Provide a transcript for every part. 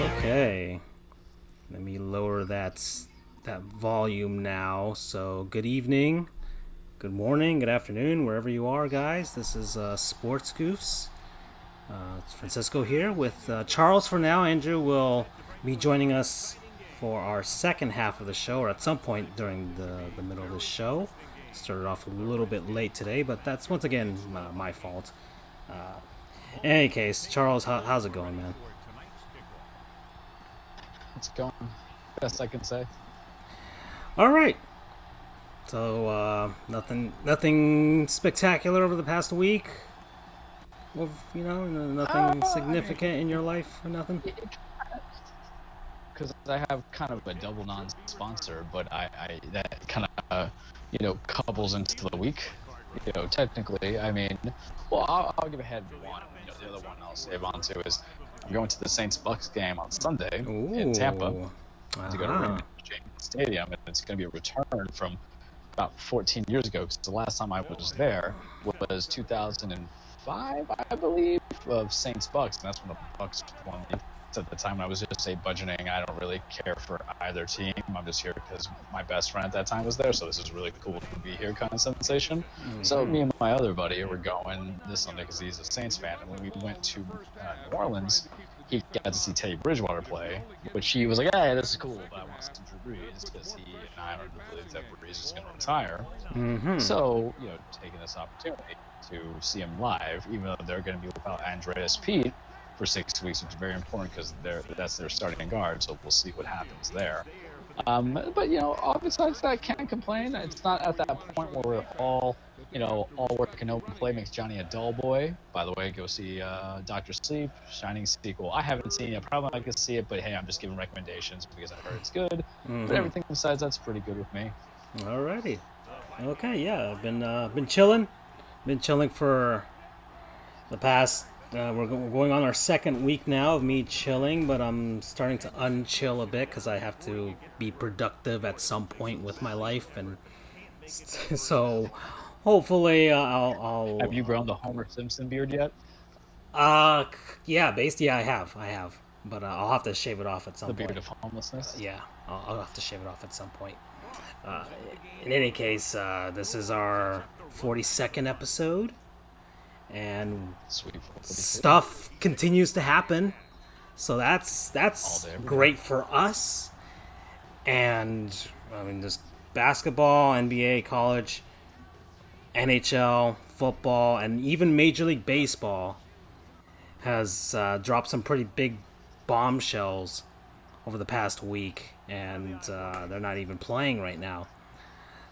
Okay, let me lower that volume now. So, good evening, good morning, good afternoon, wherever you are, guys. This is Sports Goofs. It's Francisco here with Charles for now. Andrew will be joining us for our second half of the show, or at some point during the middle of the show. Started off a little bit late today, but that's once again my fault. In any case, Charles, how's it going, man? It's going. Best I can say. All right. So nothing spectacular over the past week. Well, nothing I mean, significant in your life or nothing. because I have kind of a double non-sponsor, but I that kind of couples into the week. Technically, I mean, well, I'll give ahead one. The other one I'll save on to is I'm going to the Saints Bucks game on Sunday in Tampa Ooh, to go to Raymond aha. James Stadium, and it's going to be a return from about 14 years ago, because the last time I was there was 2005, I believe, of Saints Bucks, and that's when the Bucks won. At the time, I was just budgeting. I don't really care for either team. I'm just here because my best friend at that time was there, so this is really cool to be here, kind of sensation. So me and my other buddy were going this Sunday because he's a Saints fan, and when we went to New Orleans, he got to see Teddy Bridgewater play, which he was like, "Hey, this is cool, but I want to see Drew Brees because he and I don't believe that Brees is going to retire." So, taking this opportunity to see him live, even though they're going to be without Andreas Pete for 6 weeks, which is very important because that's their starting guard. So we'll see what happens there. But all besides that, can't complain. It's not at that point where we're all work and no play makes Johnny a dull boy. By the way, go see Doctor Sleep, Shining sequel. I haven't seen it. Probably not gonna see it, but hey, I'm just giving recommendations because I heard it's good. But everything besides that's pretty good with me. Alrighty. Okay, yeah, I've been chilling. Been chilling for the past. We're going on our second week now of me chilling, but I'm starting to unchill a bit because I have to be productive at some point with my life, and so hopefully Have you grown the Homer Simpson beard yet? uh yeah, I have, but I'll have to shave it off at some The beard point. of homelessness? Yeah, I'll have to shave it off at some point. Uh, in any case, this is our 42nd episode, and Sweet. stuff continues to happen. So All that's day, every day. great for us. And I mean, just basketball, NBA, college, NHL, football, and even Major League Baseball has dropped some pretty big bombshells over the past week, and they're not even playing right now.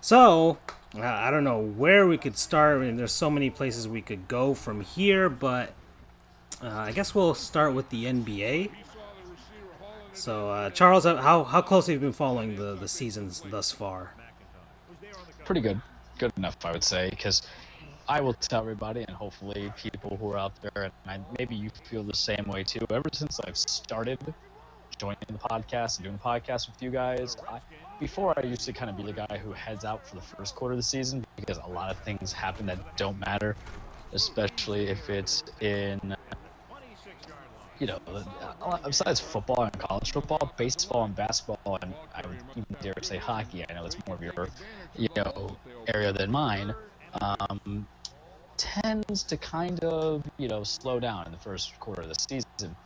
So, I don't know where we could start. I mean, there's so many places we could go from here, but I guess we'll start with the NBA. So, Charles, how closely have you been following the seasons thus far? Pretty good. Good enough, I would say, because I will tell everybody, and hopefully people who are out there, and maybe you feel the same way too. Ever since I've started joining the podcast and doing the podcast with you guys, before I used to kind of be the guy who heads out for the first quarter of the season because a lot of things happen that don't matter, especially if it's in, besides football and college football, baseball and basketball, and I would even dare say hockey. I know it's more of your, area than mine. Um, Tends to kind of, slow down in the first quarter of the season.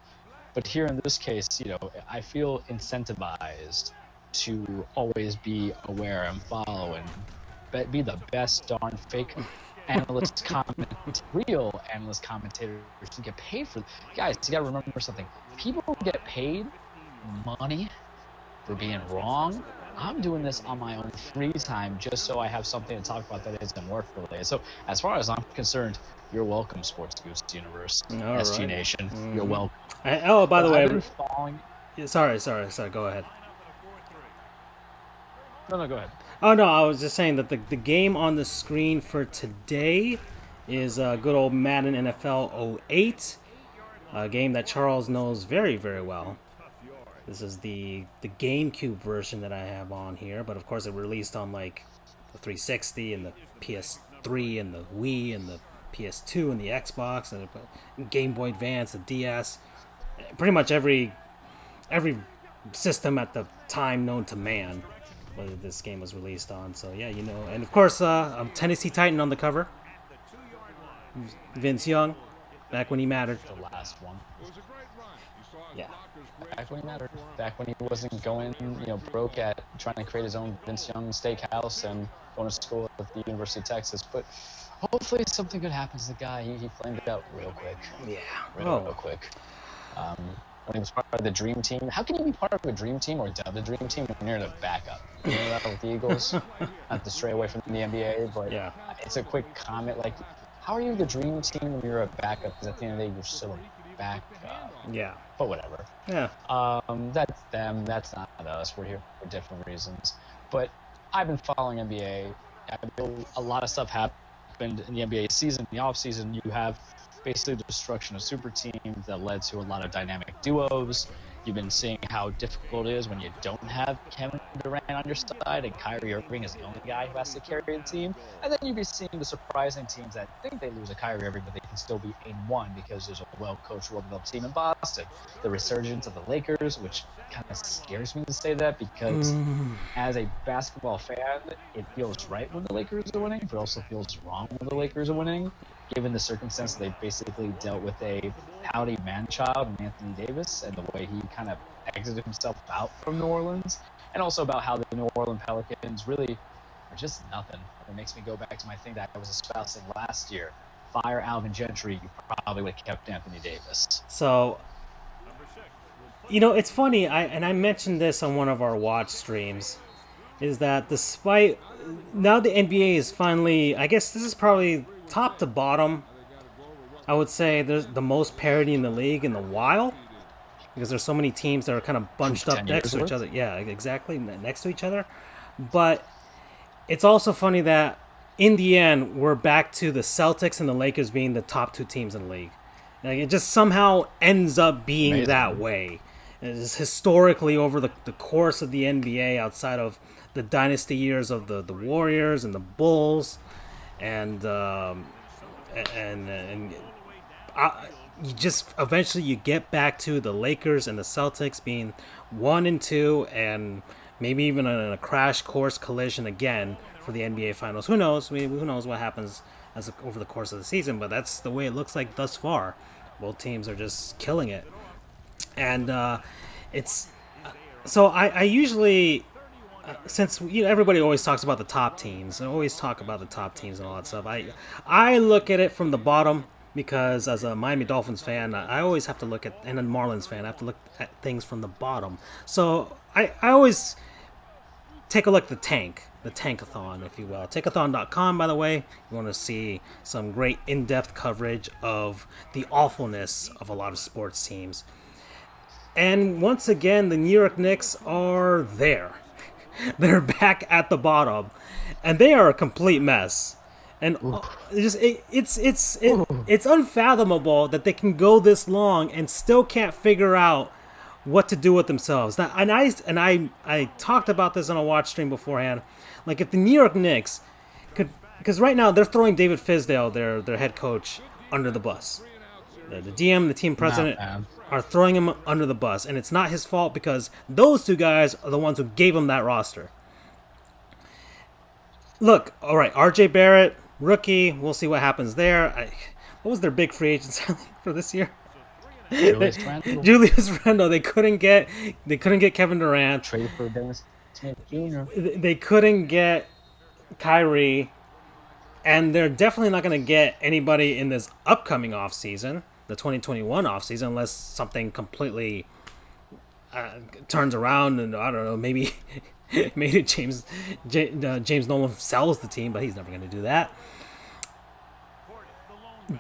But here in this case, I feel incentivized to always be aware and follow and be the best darn fake real analyst commentators to get paid for. Guys, you got to remember something. People get paid money for being wrong. I'm doing this on my own free time just so I have something to talk about that isn't work related. So as far as I'm concerned, you're welcome, Sports Goofs Universe, All SG right. Nation. You're welcome. Oh, by But the I've way, been following. sorry. Go ahead. No, go ahead. Oh no, I was just saying that the game on the screen for today is good old Madden NFL '08, a game that Charles knows very very well. This is the GameCube version that I have on here, but of course it released on like the 360 and the PS3 and the Wii and the PS2 and the Xbox and Game Boy Advance, the DS, pretty much every system at the time known to man, whether this game was released on. So yeah, and of course, Tennessee Titan on the cover. Vince Young, back when he mattered. The last one. Yeah. Back when he mattered. Back when he wasn't going, broke at trying to create his own Vince Young steakhouse and going to school at the University of Texas. But hopefully something good happens to the guy. He flamed it out real quick. Yeah. Real quick. When he was part of the dream team. How can you be part of a dream team or the dream team when you're the backup? You know that with the Eagles? Not to stray away from the NBA, but Yeah. It's a quick comment. Like, how are you the dream team when you're a backup? Because at the end of the day, you're still a backup. Yeah. But whatever. Yeah. That's them. That's not us. We're here for different reasons. But I've been following NBA. A lot of stuff happened in the NBA season. In the off season, you have basically the destruction of super teams that led to a lot of dynamic duos. You've been seeing how difficult it is when you don't have Kevin Durant on your side and Kyrie Irving is the only guy who has to carry the team. And then you've been seeing the surprising teams that think they lose a Kyrie Irving, but they can still be 8-1 because there's a well-coached, well-developed team in Boston. The resurgence of the Lakers, which kind of scares me to say that because as a basketball fan, it feels right when the Lakers are winning, but also feels wrong when the Lakers are winning, given the circumstance they basically dealt with a pouty man-child in Anthony Davis and the way he kind of exited himself out from New Orleans, and also about how the New Orleans Pelicans really are just nothing. It makes me go back to my thing that I was espousing last year. Fire Alvin Gentry, you probably would have kept Anthony Davis. So, it's funny, I mentioned this on one of our watch streams, is that despite, now the NBA is finally, I guess this is probably top to bottom, I would say there's the most parity in the league in a while, because there's so many teams that are kind of bunched up next to each other. Yeah, exactly, next to each other. But it's also funny that in the end, we're back to the Celtics and the Lakers being the top two teams in the league. Like, it just somehow ends up being Amazing. that way. It's historically over the course of the NBA, outside of the dynasty years of the Warriors and the Bulls, and you just eventually you get back to the Lakers and the Celtics being 1 and 2, and maybe even in a crash course collision again for the NBA Finals. Who knows? Who knows what happens over the course of the season? But that's the way it looks like thus far. Both teams are just killing it, and it's so I usually. Since everybody always talks about the top teams, and always talk about the top teams and all that stuff, I look at it from the bottom, because as a Miami Dolphins fan, I always have to look at, and a Marlins fan, I have to look at things from the bottom. So I always take a look at the tankathon, if you will. Tankathon.com, by the way, you want to see some great in-depth coverage of the awfulness of a lot of sports teams. And once again, the New York Knicks are there. They're back at the bottom, and they are a complete mess. And it's unfathomable that they can go this long and still can't figure out what to do with themselves. Now, and I talked about this on a watch stream beforehand. Like, if the New York Knicks could, because right now they're throwing David Fizdale, their head coach, under the bus. The DM, the team president, are throwing him under the bus, and it's not his fault, because those two guys are the ones who gave him that roster. Look, all right, RJ Barrett, rookie, we'll see what happens there. What was their big free agent signing for this year? Julius Randle. They couldn't get Kevin Durant. Traded for Dennis Smith Jr. They couldn't get Kyrie, and they're definitely not going to get anybody in this upcoming offseason, the 2021 offseason, unless something completely turns around, and I don't know, maybe James Nolan sells the team, but he's never going to do that.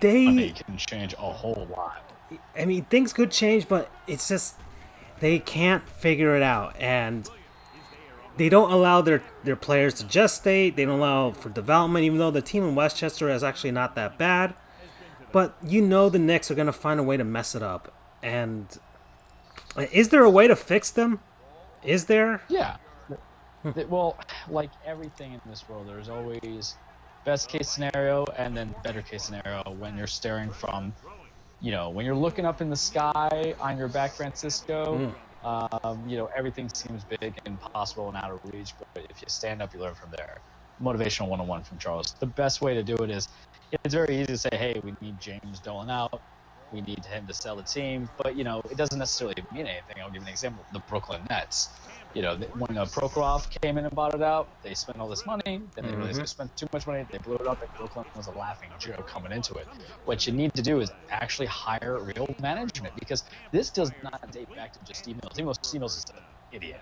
They can change a whole lot. I mean, things could change, but it's just they can't figure it out, and they don't allow their players to gestate. They don't allow for development, even though the team in Westchester is actually not that bad. But the Knicks are going to find a way to mess it up. And is there a way to fix them? Is there? Yeah. Well, like everything in this world, there's always best case scenario and then better case scenario when you're staring from, when you're looking up in the sky on your back, Francisco, Everything seems big and possible and out of reach, but if you stand up, you learn from there. Motivational 101 from Charles. The best way to do it is, it's very easy to say, hey, we need James Dolan out. We need him to sell the team. But, it doesn't necessarily mean anything. I'll give you an example. The Brooklyn Nets. When Prokhorov came in and bought it out, they spent all this money. Then they realized they spent too much money. They blew it up, and Brooklyn was a laughing joke coming into it. What you need to do is actually hire real management, because this does not date back to just Steve Mills. Steve Mills is an idiot.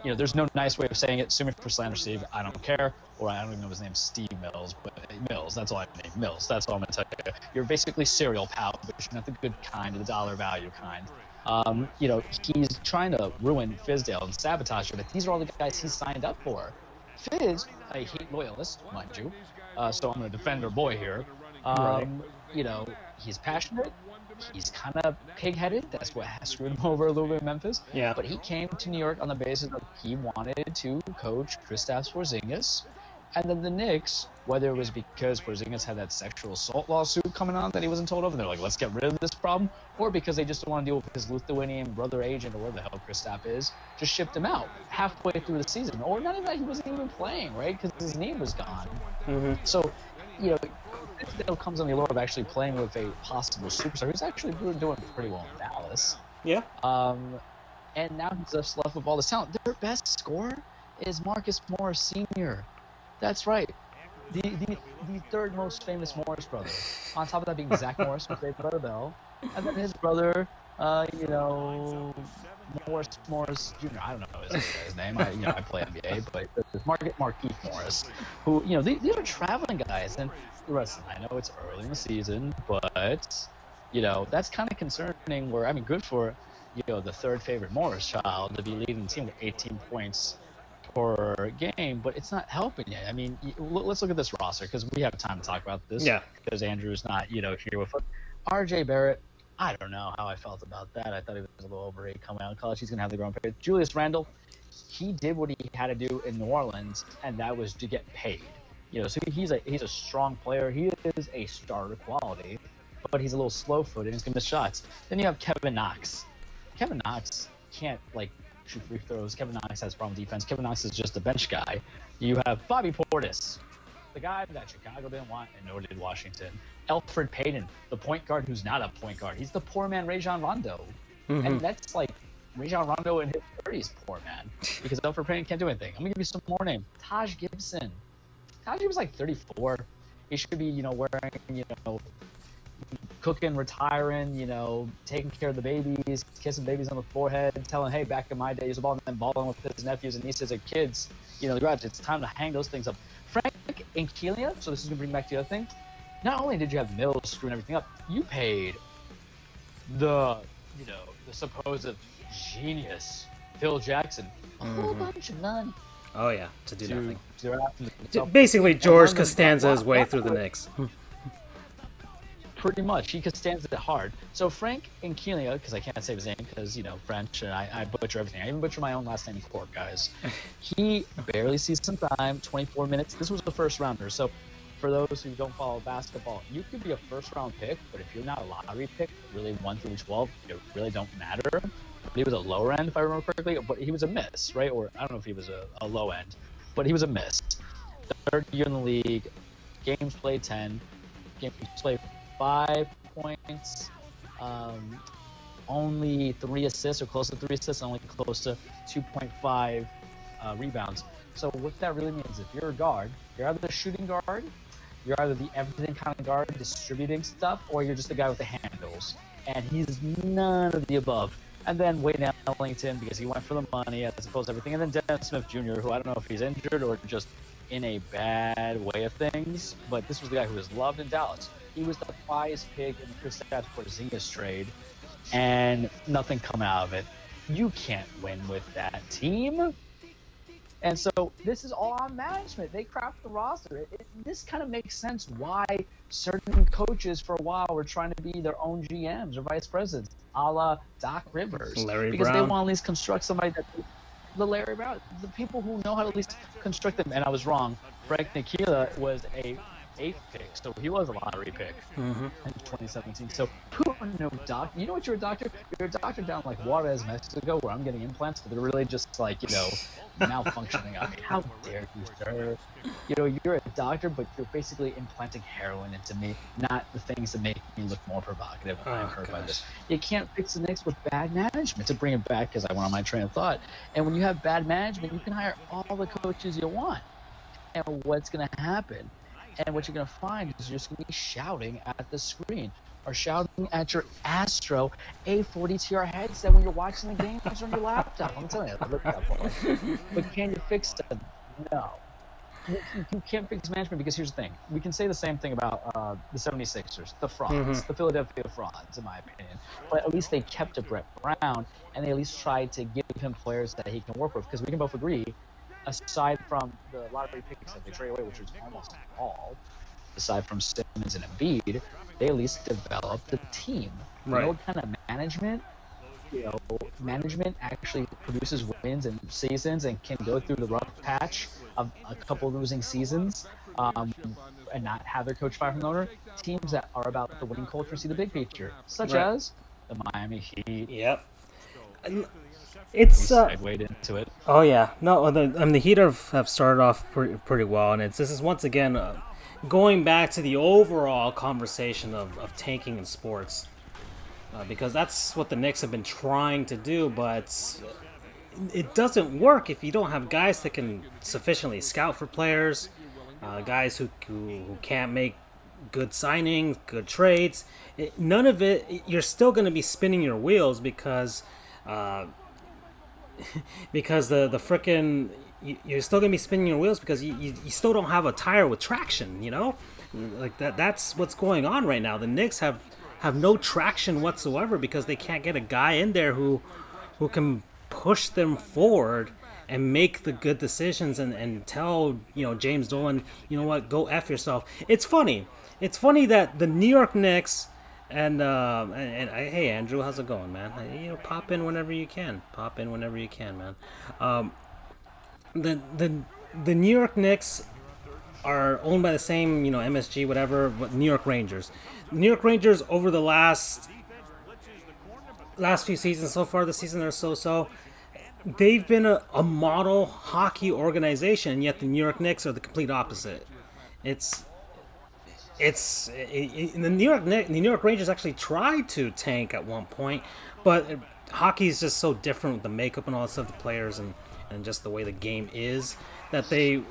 There's no nice way of saying it. Sue me for slander, Steve. I don't care. Or I don't even know his name, Steve Mills. But Mills, that's all I name. Mills, that's all I'm going to tell you. You're basically cereal pal, but you're not the good kind, the dollar value kind. He's trying to ruin Fizdale and sabotage her. But these are all the guys he signed up for. Fizz, a Heat loyalist, mind you. So I'm going to defend our boy here. Right. He's passionate. He's kind of pig-headed. That's what has screwed him over a little bit in Memphis. Yeah. But he came to New York on the basis that he wanted to coach Kristaps Porzingis. And then the Knicks, whether it was because Porzingis had that sexual assault lawsuit coming on that he wasn't told of, and they're like, let's get rid of this problem, or because they just don't want to deal with his Lithuanian brother agent or whatever the hell Kristaps is, just shipped him out halfway through the season. Or not even that, he wasn't even playing, right? Because his knee was gone. So, Fizdale comes on the allure of actually playing with a possible superstar who's actually doing pretty well in Dallas. Yeah. And now he's just left with all this talent. Their best scorer is Marcus Morris Sr. That's right. The third most famous Morris brother. On top of that being Zach Morris, who played Brother Bell. And then his brother, Morris Jr. I don't know his name. I play NBA, but there's Markieff Morris, who, these are traveling guys. And listen, I know it's early in the season, but, that's kind of concerning where, good for, the third favorite Morris child to be leading the team with 18 points per game, but it's not helping you. Let's look at this roster, because we have time to talk about this. Yeah. Because Andrew's not, here with us. RJ Barrett, I don't know how I felt about that. I thought he was a little overrated coming out of college. He's going to have the growing pains. Julius Randle, he did what he had to do in New Orleans, and that was to get paid. So he's a strong player. He is a starter quality, but he's a little slow-footed and he's going to miss shots. Then you have Kevin Knox. Kevin Knox can't, shoot free throws. Kevin Knox has problem defense. Kevin Knox is just a bench guy. You have Bobby Portis, the guy that Chicago didn't want, and nor did Washington. Elfrid Payton, the point guard who's not a point guard. He's the poor man Rajon Rondo. And that's Rajon Rondo in his 30s, poor man, because Elfrid Payton can't do anything. I'm going to give you some more names. Taj Gibson. Taj was 34. He should be, wearing, cooking, retiring, taking care of the babies, kissing babies on the forehead, telling, hey, back in my day, he was a ball, and then balling with his nephews and nieces and kids, the garage. It's time to hang those things up. Frank Ntilikina, so this is going to bring back the other thing. Not only did you have Mills screwing everything up, you paid the supposed genius, Phil Jackson, a whole bunch of money. Oh, yeah, to do nothing. So basically, George Costanza's way through the Knicks. Pretty much. He Costanza it hard. So Frank Ntilikina, because I can't say his name because, French, and I butcher everything. I even butcher my own last name, Cork, guys. He barely sees some time, 24 minutes. This was the first rounder. So for those who don't follow basketball, you could be a first-round pick, but if you're not a lottery pick, really 1 through 12, it really don't matter. But he was a lower end, if I remember correctly, but he was a miss, right? Or I don't know if he was a low end, but he was a miss. Third year in the league, games played 10, games played 5 points, only 3 assists, or close to 3 assists, only close to 2.5 rebounds. So what that really means, if you're a guard, you're either the shooting guard, you're either the everything kind of guard distributing stuff, or you're just the guy with the handles. And he's none of the above. And then Wayne Ellington, because he went for the money as opposed to everything. And then Dennis Smith Jr., who I don't know if he's injured or just in a bad way of things, but this was the guy who was loved in Dallas. He was the prize pig in the Kristaps Porzingis trade, and nothing come out of it. You can't win with that team. And so this is all on management. They craft the roster. This kind of makes sense why certain coaches for a while were trying to be their own GMs or vice presidents, a la Doc Rivers. Because they want to at least construct somebody that the Larry Brown, the people who know how to at least construct them. And I was wrong. Frank Ntilikina was a 8th pick, so he was a lottery pick in 2017. So who no doctor. You know what? You're a doctor. You're a doctor down like Juarez, Mexico, where I'm getting implants, but they're really just like malfunctioning. I mean, how dare you, sir? You're a doctor, but you're basically implanting heroin into me, not the things that make me look more provocative. I'm hurt by this. You can't fix the Knicks with bad management. To bring it back, because I went on my train of thought. And when you have bad management, you can hire all the coaches you want. And what's going to happen? And what you're going to find is you're just going to be shouting at the screen or shouting at your Astro A40TR headset when you're watching the games on your laptop. I'm telling you, look that ball. But can you fix it? No. You can't fix management because here's the thing. We can say the same thing about the 76ers, the frauds, the Philadelphia frauds, in my opinion. But at least they kept Brett Brown, and they at least tried to give him players that he can work with. Because we can both agree, aside from the lottery picks that they trade away, which was almost all, aside from Simmons and Embiid, they at least developed the team. Right. You know what kind of management? Management actually produces wins and seasons and can go through the rough patch of a couple losing seasons and not have their coach fired from the owner. Teams that are about the winning culture see the big picture, such as the Miami Heat. Yep. It's segued into it. Oh yeah, no. The Heat have started off pretty well, and this is once again going back to the overall conversation of tanking in sports, because that's what the Knicks have been trying to do, but it doesn't work if you don't have guys that can sufficiently scout for players, guys who can't make good signings, good trades. None of it. You're still going to be spinning your wheels because the frickin' you're still gonna be spinning your wheels because you still don't have a tire with traction, like that's what's going on right now. The Knicks have no traction whatsoever because they can't get a guy in there who can push them forward and make the good decisions and tell James Dolan, you know what, go F yourself. It's funny that the New York Knicks and hey Andrew, how's it going, man? Pop in whenever you can, man. The New York Knicks are owned by the same MSG whatever, but New York Rangers. New York Rangers over the last few seasons so far, the season they're so. They've been a model hockey organization, yet the New York Knicks are the complete opposite. The New York Rangers actually tried to tank at one point, but hockey is just so different with the makeup and all that stuff, the players and just the way the game is, that they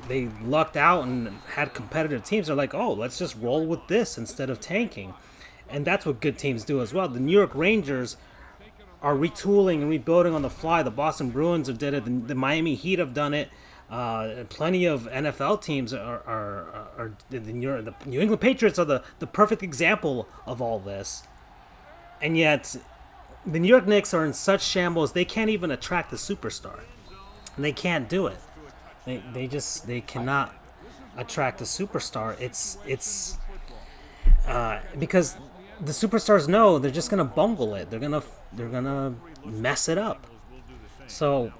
lucked out and had competitive teams. They're like, oh, let's just roll with this instead of tanking, and that's what good teams do as well. The New York Rangers are retooling and rebuilding on the fly. The Boston Bruins have did it. The Miami Heat have done it. Plenty of NFL teams are the New England Patriots are the perfect example of all this, and yet the New York Knicks are in such shambles they can't even attract a superstar. And they can't do it. They cannot attract a superstar. It's because the superstars know they're just gonna bungle it. They're gonna mess it up. So.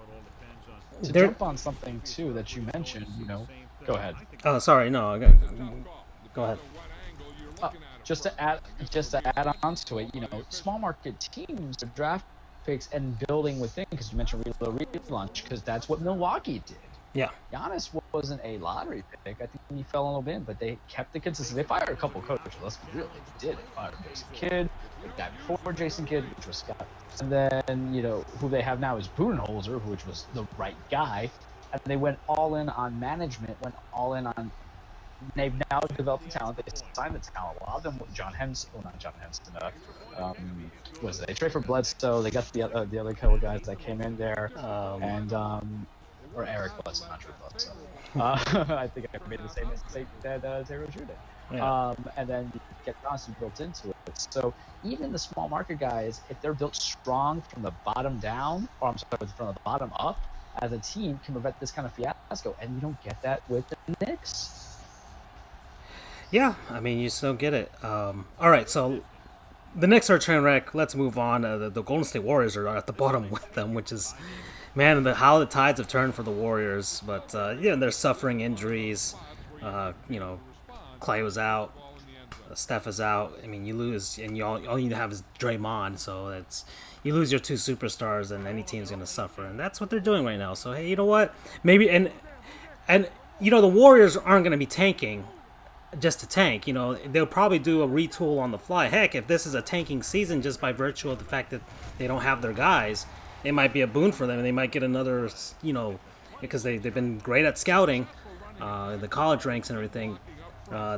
To jump on something too that you mentioned, go ahead. Oh, sorry, no, go ahead. Just to add on to it, small market teams are draft picks and building within, because you mentioned relaunch, because that's what Milwaukee did. Yeah. Giannis wasn't a lottery pick. I think he fell on a bin, but they kept the consistency. They fired a couple of coaches. Let's be real, they did. They fired Jason Kidd, the guy before Jason Kidd, which was Scott. And then, who they have now is Budenholzer, which was the right guy. And they went all in on management, they've now developed the talent. They signed the talent. A lot of them, they trade for Bledsoe. They got the other couple of guys that came in there. Or Eric Bledsoe, not Drew Bledsoe. I think I made the same mistake that Taylor Drew did. Yeah. And then you get Johnson built into it. So even the small market guys, if they're built strong from the bottom down, from the bottom up, as a team, can prevent this kind of fiasco. And you don't get that with the Knicks. Yeah, I mean, you still get it. All right, so the Knicks are a train wreck. Let's move on. The Golden State Warriors are at the bottom with them, which is, man, how the tides have turned for the Warriors. But they're suffering injuries. Clay was out. Steph is out. I mean, you lose, and all you have is Draymond. So you lose your two superstars, and any team's going to suffer, and that's what they're doing right now. So hey, you know what? Maybe and the Warriors aren't going to be tanking just to tank. They'll probably do a retool on the fly. Heck, if this is a tanking season, just by virtue of the fact that they don't have their guys, it might be a boon for them, and they might get another, because they've been great at scouting, the college ranks and everything.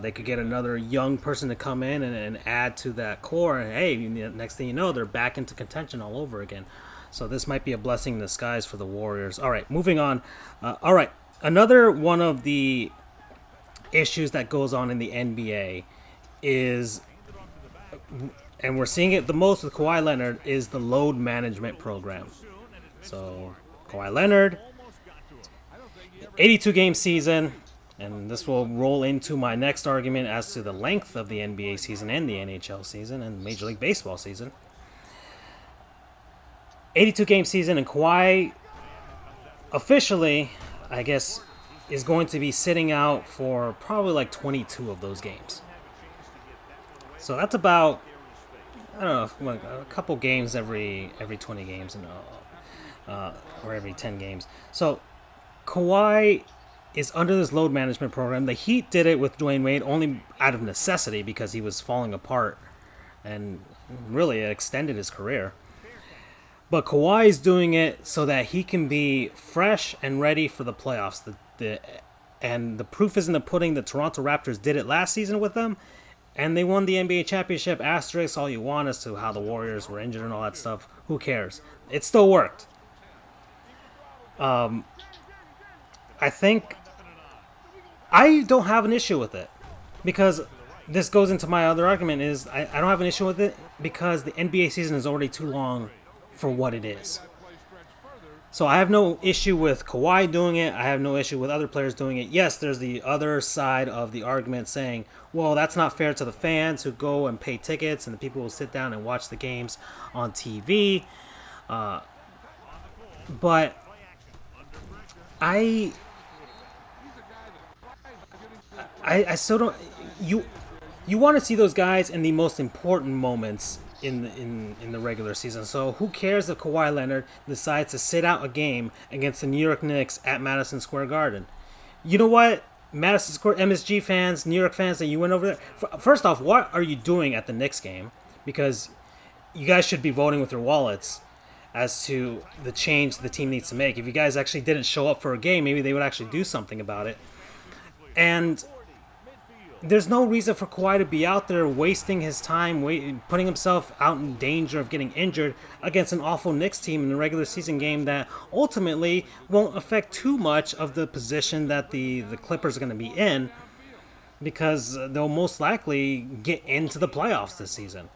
They could get another young person to come in and add to that core, and hey, next thing you know, they're back into contention all over again. So this might be a blessing in disguise for the Warriors. All right, moving on. All right, another one of the issues that goes on in the NBA is, and we're seeing it the most with Kawhi Leonard, is the load management program. So Kawhi Leonard, 82-game season, and this will roll into my next argument as to the length of the NBA season and the NHL season and Major League Baseball season. 82-game season, and Kawhi officially, I guess, is going to be sitting out for probably like 22 of those games. So that's about, I don't know, a couple games every 20 games, or every 10 games. So Kawhi is under this load management program. The Heat did it with Dwayne Wade only out of necessity because he was falling apart, and really it extended his career. But Kawhi is doing it so that he can be fresh and ready for the playoffs. And the proof is in the pudding. The Toronto Raptors did it last season with them, and they won the NBA championship. Asterisk all you want as to how the Warriors were injured and all that stuff. Who cares? It still worked. I think I don't have an issue with it, because this goes into my other argument is I don't have an issue with it because the NBA season is already too long for what it is. So I have no issue with Kawhi doing it. I have no issue with other players doing it. Yes, there's the other side of the argument saying, well, that's not fair to the fans who go and pay tickets and the people who sit down and watch the games on TV. But I still don't. You want to see those guys in the most important moments in the regular season. So who cares if Kawhi Leonard decides to sit out a game against the New York Knicks at Madison Square Garden? You know what, Madison Square MSG fans, New York fans that you went over there. First off, what are you doing at the Knicks game? Because you guys should be voting with your wallets as to the change the team needs to make. If you guys actually didn't show up for a game, maybe they would actually do something about it. And there's no reason for Kawhi to be out there wasting his time, putting himself out in danger of getting injured against an awful Knicks team in a regular season game that ultimately won't affect too much of the position that the Clippers are going to be in, because they'll most likely get into the playoffs this season.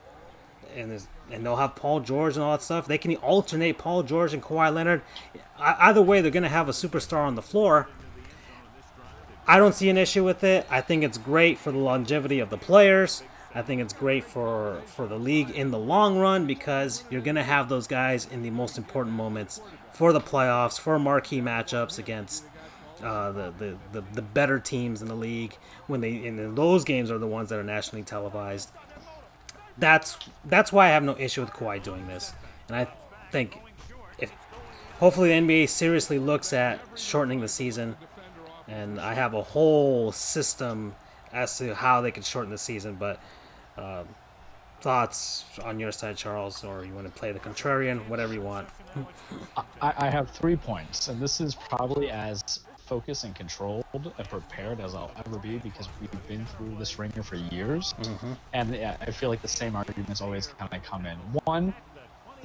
And they'll have Paul George and all that stuff. They can alternate Paul George and Kawhi Leonard. Either way, they're going to have a superstar on the floor. I don't see an issue with it. I think it's great for the longevity of the players. I think it's great for the league in the long run, because you're going to have those guys in the most important moments for the playoffs, for marquee matchups against the better teams in the league. And those games are the ones that are nationally televised. That's why I have no issue with Kawhi doing this. And I think hopefully the NBA seriously looks at shortening the season. And I have a whole system as to how they could shorten the season. But thoughts on your side, Charles, or you want to play the contrarian, whatever you want. I have 3 points, and this is probably as focused and controlled and prepared as I'll ever be, because we've been through this ringer for years. Mm-hmm. And I feel like the same arguments always kind of come in. One,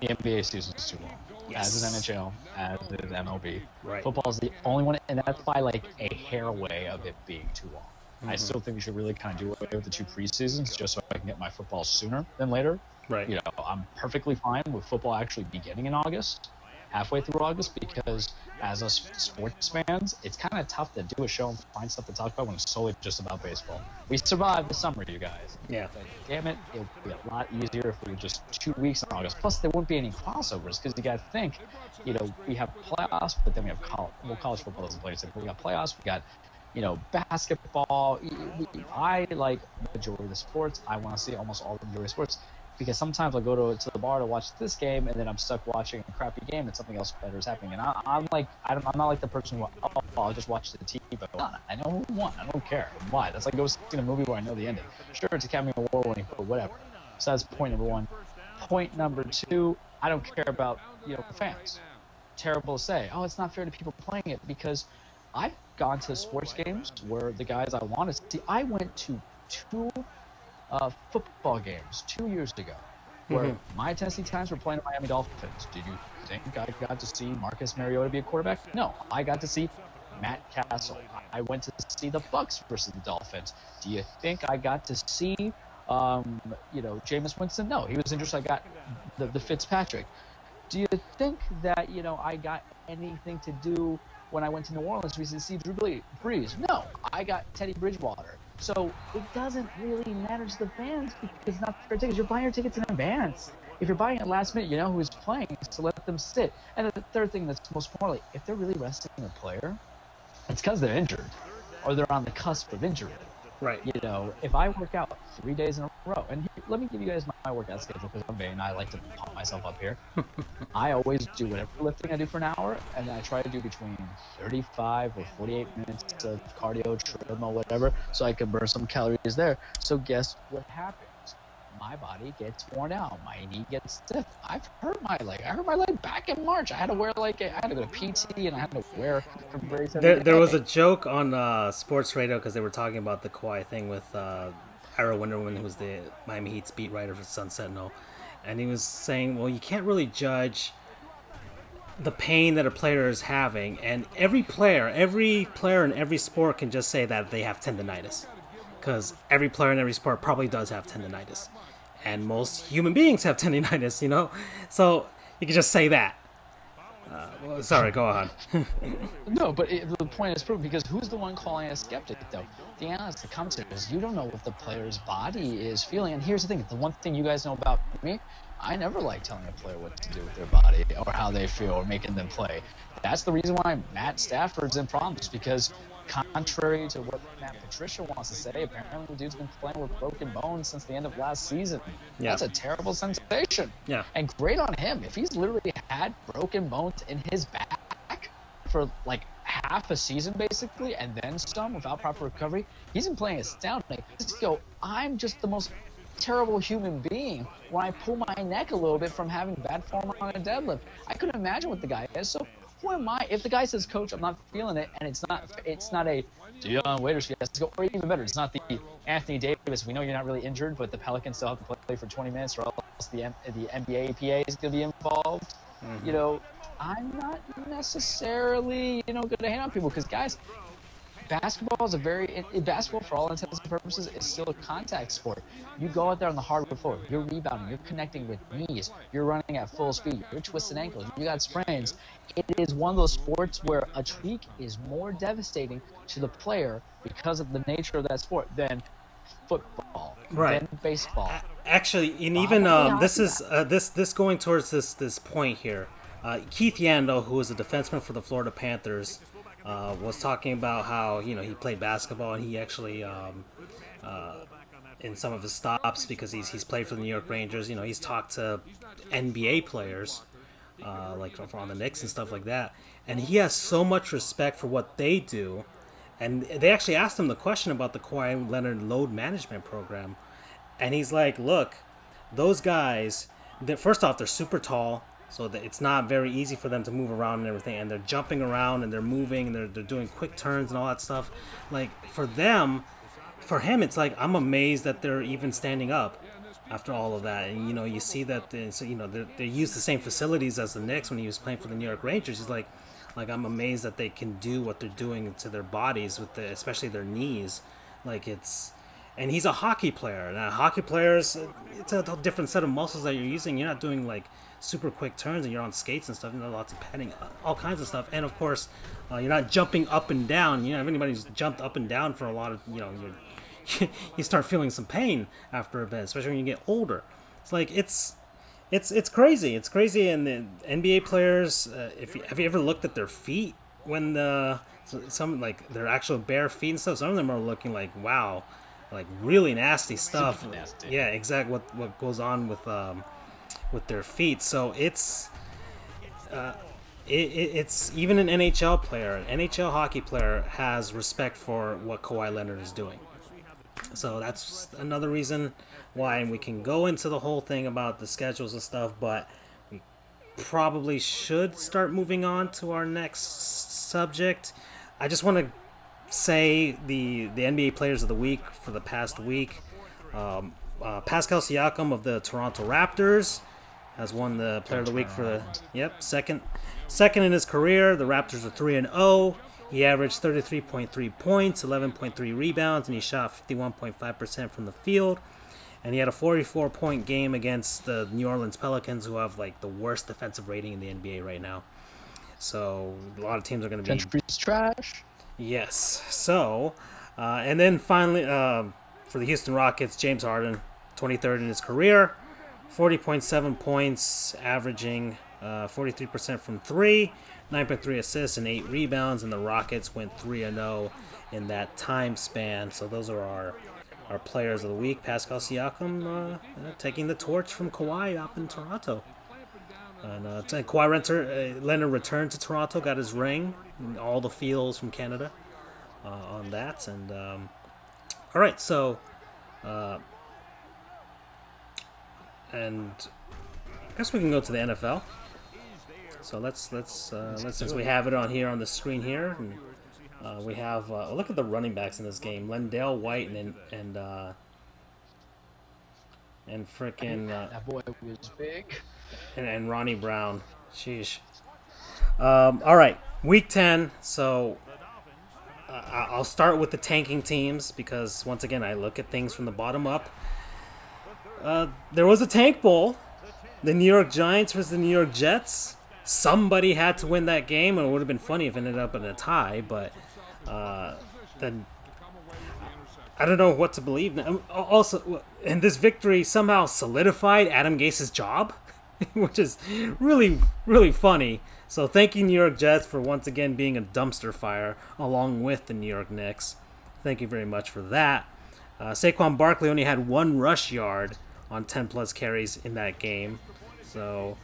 the NBA season is too long. Yes. As is NHL, as is MLB. Right. Football is the only one, and that's by like a hair away of it being too long. Mm-hmm. I still think we should really kind of do away with the 2 preseasons, just so I can get my football sooner than later. Right. You know, I'm perfectly fine with football actually beginning in August, halfway through August, because as us sports fans, it's kind of tough to do a show and find stuff to talk about when it's solely just about baseball. We survived the summer, you guys. Yeah. But damn it, it would be a lot easier if we were just 2 weeks in August. Plus, there wouldn't be any crossovers, because you got to think, you know, we have playoffs, but then we have college. Well, college football doesn't play. So we got playoffs, we got basketball. I like majority of the sports. I want to see almost all the majority of sports because sometimes I'll go to the bar to watch this game and then I'm stuck watching a crappy game and something else better is happening. And I'm like, I'm not like the person who, I'll just watch the TV, but I know who won. I don't care. Why? That's like go see a movie where I know the ending. Sure, it's Academy Award winning, but whatever. So that's point number one. Point number two, I don't care about, fans. Terrible to say. Oh, it's not fair to people playing it because I've gone to sports games where the guys I wanted to see. I went to two football games 2 years ago where my Tennessee Titans were playing the Miami Dolphins. Did you think I got to see Marcus Mariota be a quarterback? No, I got to see Matt Castle. I went to see the Bucks versus the Dolphins. Do you think I got to see, Jameis Winston? No, he was interested. I got the Fitzpatrick. Do you think that, I got anything to do when I went to New Orleans to see Drew Brees? No, I got Teddy Bridgewater. So it doesn't really matter to the fans because it's not fair tickets. You're buying your tickets in advance. If you're buying it last minute, you know who's playing, so let them sit. And the third thing that's most importantly, if they're really resting a player, it's because they're injured or they're on the cusp of injury. Right. If I work out 3 days in a row, and let me give you guys my workout schedule because I'm vain. I like to pump myself up here. I always do whatever lifting I do for an hour, and I try to do between 35 or 48 minutes of cardio, treadmill, whatever, so I can burn some calories there. So guess what happens? My body gets worn out. My knee gets stiff. I've hurt my leg. I hurt my leg back in March. I had to wear I had to go to PT and I had to wear brace. There was a joke on sports radio because they were talking about the Kawhi thing with Ira Winderman, who was the Miami Heat's beat writer for Sun Sentinel, and he was saying, well, you can't really judge the pain that a player is having, and every player in every sport can just say that they have tendonitis, because every player in every sport probably does have tendonitis, and most human beings have tendonitis, so you can just say that. Sorry, go on. No, but the point is proven because who's the one calling a skeptic, though? The analyst, the commentator, is you don't know what the player's body is feeling. And here's the thing. The one thing you guys know about me, I never like telling a player what to do with their body or how they feel or making them play. That's the reason why Matt Stafford's in problems because contrary to what Matt Patricia wants to say, apparently the dude's been playing with broken bones since the end of last season. Yeah. That's a terrible sensation. Yeah. And great on him. If he's literally had broken bones in his back for like half a season basically and then some without proper recovery, he's been playing astounding. Just go, I'm just the most terrible human being when I pull my neck a little bit from having bad form on a deadlift. I couldn't imagine what the guy is. So who am I? If the guy says, Coach, I'm not feeling it, and it's not a Deion Waiters fiasco, or even better, it's not the Anthony Davis. We know you're not really injured, but the Pelicans still have to play for 20 minutes, or else the NBA PA is going to be involved. Mm-hmm. I'm not necessarily, going to hate on people because, guys, basketball is basketball for all intents and purposes is still a contact sport. You go out there on the hardwood floor, you're rebounding, you're connecting with knees, you're running at full speed, you're twisting ankles, you got sprains. It is one of those sports where a tweak is more devastating to the player because of the nature of that sport than football, than baseball. Actually, and even this going towards this point here. Keith Yandel, who is a defenseman for the Florida Panthers, was talking about how he played basketball and he actually in some of his stops because he's played for the New York Rangers. He's talked to NBA players like on the Knicks and stuff like that, and he has so much respect for what they do. And they actually asked him the question about the Kawhi Leonard load management program, and he's like, "Look, those guys. First off, they're super tall." So that it's not very easy for them to move around and everything, and they're jumping around and they're moving and they're doing quick turns and all that stuff. Like for him, it's like I'm amazed that they're even standing up after all of that. And you see that they use the same facilities as the Knicks when he was playing for the New York Rangers. He's like I'm amazed that they can do what they're doing to their bodies especially their knees. And he's a hockey player. Now, hockey players, it's a different set of muscles that you're using. You're not doing like super quick turns and you're on skates and stuff. Lots of padding, all kinds of stuff. And of course, you're not jumping up and down. If anybody's jumped up and down for a lot of, you start feeling some pain after a bit, especially when you get older. It's like it's crazy. It's crazy. And the NBA players, have you ever looked at their feet? when some like their actual bare feet and stuff, some of them are looking like wow, like really nasty stuff. Super nasty. Yeah, exactly what goes on with their feet. So it's even an NHL player, an NHL hockey player has respect for what Kawhi Leonard is doing. So that's another reason why, and we can go into the whole thing about the schedules and stuff, but we probably should start moving on to our next subject. I just want to say the NBA Players of the Week for the past week. Pascal Siakam of the Toronto Raptors has won the Player of the Week for the second in his career. The Raptors are 3-0. He averaged 33.3 points, 11.3 rebounds, and he shot 51.5% from the field. And he had a 44-point game against the New Orleans Pelicans, who have like the worst defensive rating in the NBA right now. So a lot of teams are going to be Gentry's trash. Yes. So, and then finally, for the Houston Rockets, James Harden, 23rd in his career, 40.7 points, averaging 43% from three, 9.3 assists and 8 rebounds, and the Rockets went 3-0 in that time span. So those are our players of the week. Pascal Siakam taking the torch from Kawhi up in Toronto. And Kawhi Leonard returned to Toronto, got his ring, and all the feels from Canada on that. And all right, so and I guess we can go to the NFL. So let's since we have it on here on the screen here, and we have look at the running backs in this game: Lendale White and freaking that boy was big. and Ronnie Brown. Sheesh. All right, week 10. So I'll start with the tanking teams because once again I look at things from the bottom up. There was a tank bowl. The New York Giants versus the New York Jets. Somebody had to win that game, and it would have been funny if it ended up in a tie, but then I don't know what to believe now. Also, and this victory somehow solidified Adam Gase's job, which is really, really funny. So thank you, New York Jets, for once again being a dumpster fire along with the New York Knicks. Thank you very much for that. Saquon Barkley only had 1 rush yard on 10-plus carries in that game. So...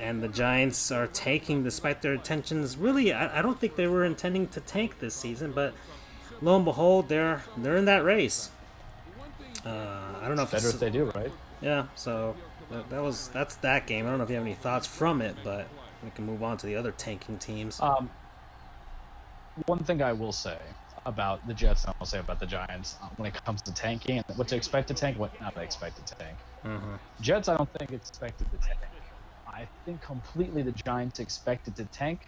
and the Giants are tanking despite their intentions. Really, I don't think they were intending to tank this season, but lo and behold, they're in that race. I don't know if better if they do, right? Yeah. So that's that game. I don't know if you have any thoughts from it, but we can move on to the other tanking teams. One thing I will say about the Jets, and I'll say about the Giants, when it comes to tanking and what to expect to tank, what not to expect to tank. Mm-hmm. Jets, I don't think expected to tank. I think completely the Giants expected to tank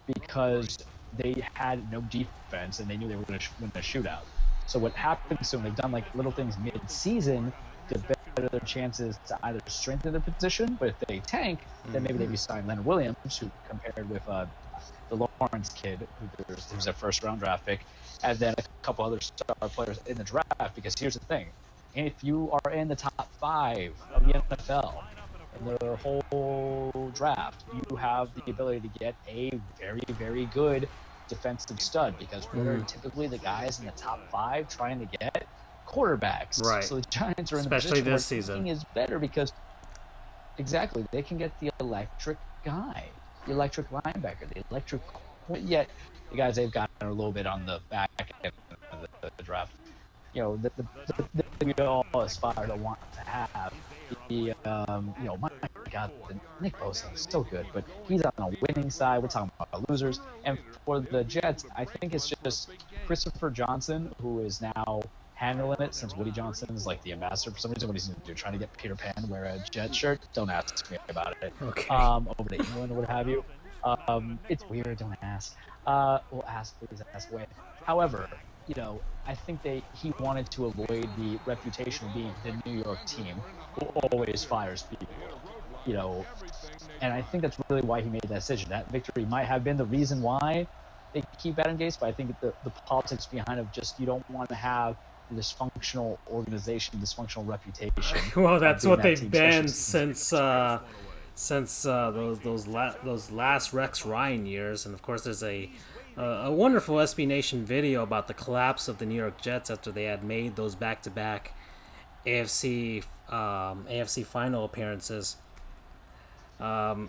because they had no defense and they knew they were going to win the shootout. So what happens when they've done like little things mid-season to better their chances to either strengthen their position, but if they tank, then maybe they re-sign Leonard Williams, who compared with the Lawrence kid, who's their first-round draft pick, and then a couple other star players in the draft. Because here's the thing: if you are in the top 5 of the NFL. In their whole draft, you have the ability to get a very, very good defensive stud because we're typically the guys in the top 5 trying to get quarterbacks. Right. So the Giants are in especially the this position season. Is better because exactly they can get the electric guy, the electric linebacker, the electric. Yet the guys they've gotten are a little bit on the back end of the draft. You know, we all aspire to want to have. My God, Nick Bosa is so good, but he's on the winning side. We're talking about losers. And for the Jets, I think it's just Christopher Johnson, who is now handling it since Woody Johnson is like the ambassador for some reason. What he's going to do, trying to get Peter Pan to wear a Jet shirt? Don't ask me about it. Okay. Over to England or what have you. It's weird. Don't ask. Well, ask, please ask away. However, I think he wanted to avoid the reputation of being the New York team who always fires people, and I think that's really why he made that decision. That victory might have been the reason why they keep Adam Gase, but I think the politics behind it just you don't want to have a dysfunctional organization, dysfunctional reputation. Well, that's what they've been since since those last Rex Ryan years, and of course there's a wonderful SB Nation video about the collapse of the New York Jets after they had made those back-to-back AFC final appearances. Okay,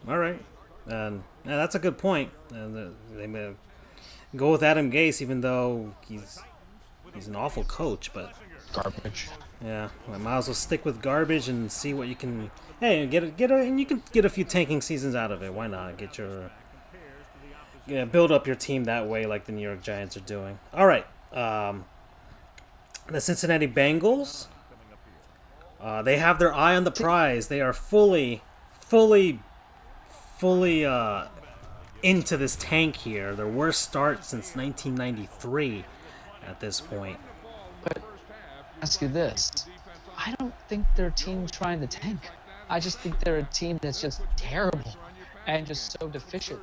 all right, and yeah, that's a good point. And they may go with Adam Gase, even though he's an awful coach, but Garbage. yeah, I might as well stick with garbage and see what you can. Hey, and you can get a few tanking seasons out of it. Why not build up your team that way, like the New York Giants are doing. All right, the Cincinnati Bengals. They have their eye on the prize. They are fully into this tank here. Their worst start since 1993 at this point. But ask you this. I don't think they're a team trying to tank. I just think they're a team that's just terrible and just so deficient.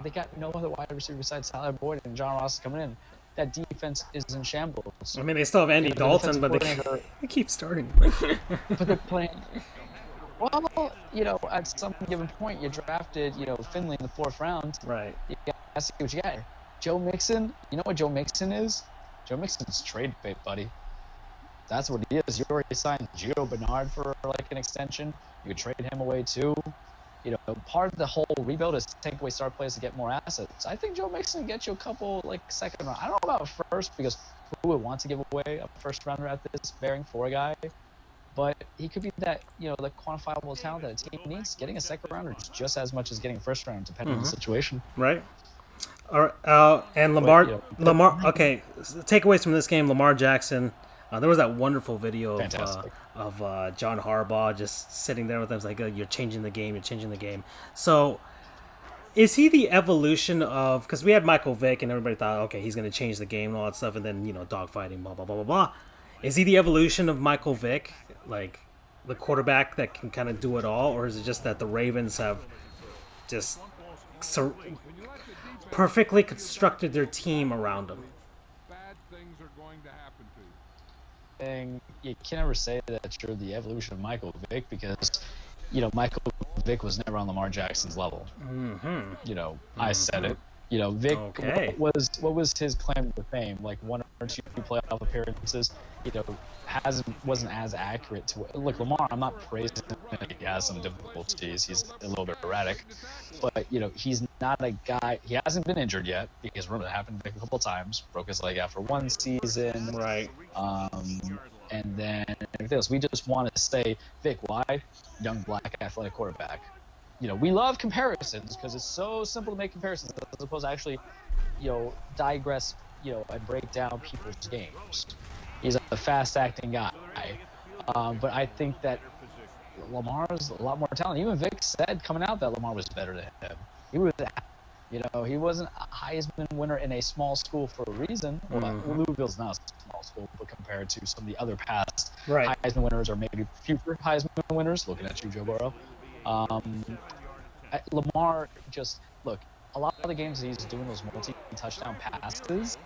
They got no other wide receiver besides Tyler Boyd and John Ross coming in. That defense is in shambles. I mean, they still have Andy Dalton, but they keep starting. But they're playing. Well, at some given point, you drafted, Finley in the 4th round. Right. You got to see what you got here. Joe Mixon, you know what Joe Mixon is? Joe Mixon's trade bait, buddy. That's what he is. You already signed Gio Bernard for like an extension. You could trade him away too. Part of the whole rebuild is to take away star players to get more assets. I think Joe Mixon gets you a couple second round. I don't know about first because who would want to give away a first rounder at this bearing for a guy? But he could be that, the quantifiable talent that a team needs. Getting a second rounder is just as much as getting a first round, depending on the situation. Right. All right. And Lamar. Okay. Takeaways from this game: Lamar Jackson. There was that wonderful video of John Harbaugh just sitting there with them. It's like, you're changing the game. You're changing the game. So, is he the evolution of? Because we had Michael Vick, and everybody thought, okay, he's going to change the game and all that stuff, and then dogfighting, blah blah blah blah blah. Is he the evolution of Michael Vick, like the quarterback that can kind of do it all, or is it just that the Ravens have just perfectly constructed their team around him? You can never say that you're the evolution of Michael Vick because, Michael Vick was never on Lamar Jackson's level. Mm-hmm. I said it. Vick, okay. what was his claim to fame? Like 1 or 2 playoff appearances. Wasn't as accurate to it. Look, Lamar, I'm not praising him. He has some difficulties. He's a little bit erratic, but he's not a guy. He hasn't been injured yet because remember that happened a couple times. Broke his leg after 1 season. Right. And then everything else. We just want to say Vic, why? Young black athletic quarterback. We love comparisons because it's so simple to make comparisons as opposed to actually, digress, and break down people's games. He's a fast-acting guy. But I think that Lamar's a lot more talented. Even Vic said coming out that Lamar was better than him. He was, he wasn't a Heisman winner in a small school for a reason. Well, Louisville's not a small school, but compared to some of the other past Heisman winners or maybe future Heisman winners, looking at you, Joe Burrow, Lamar just, look, a lot of the games he's doing those multi-touchdown passes,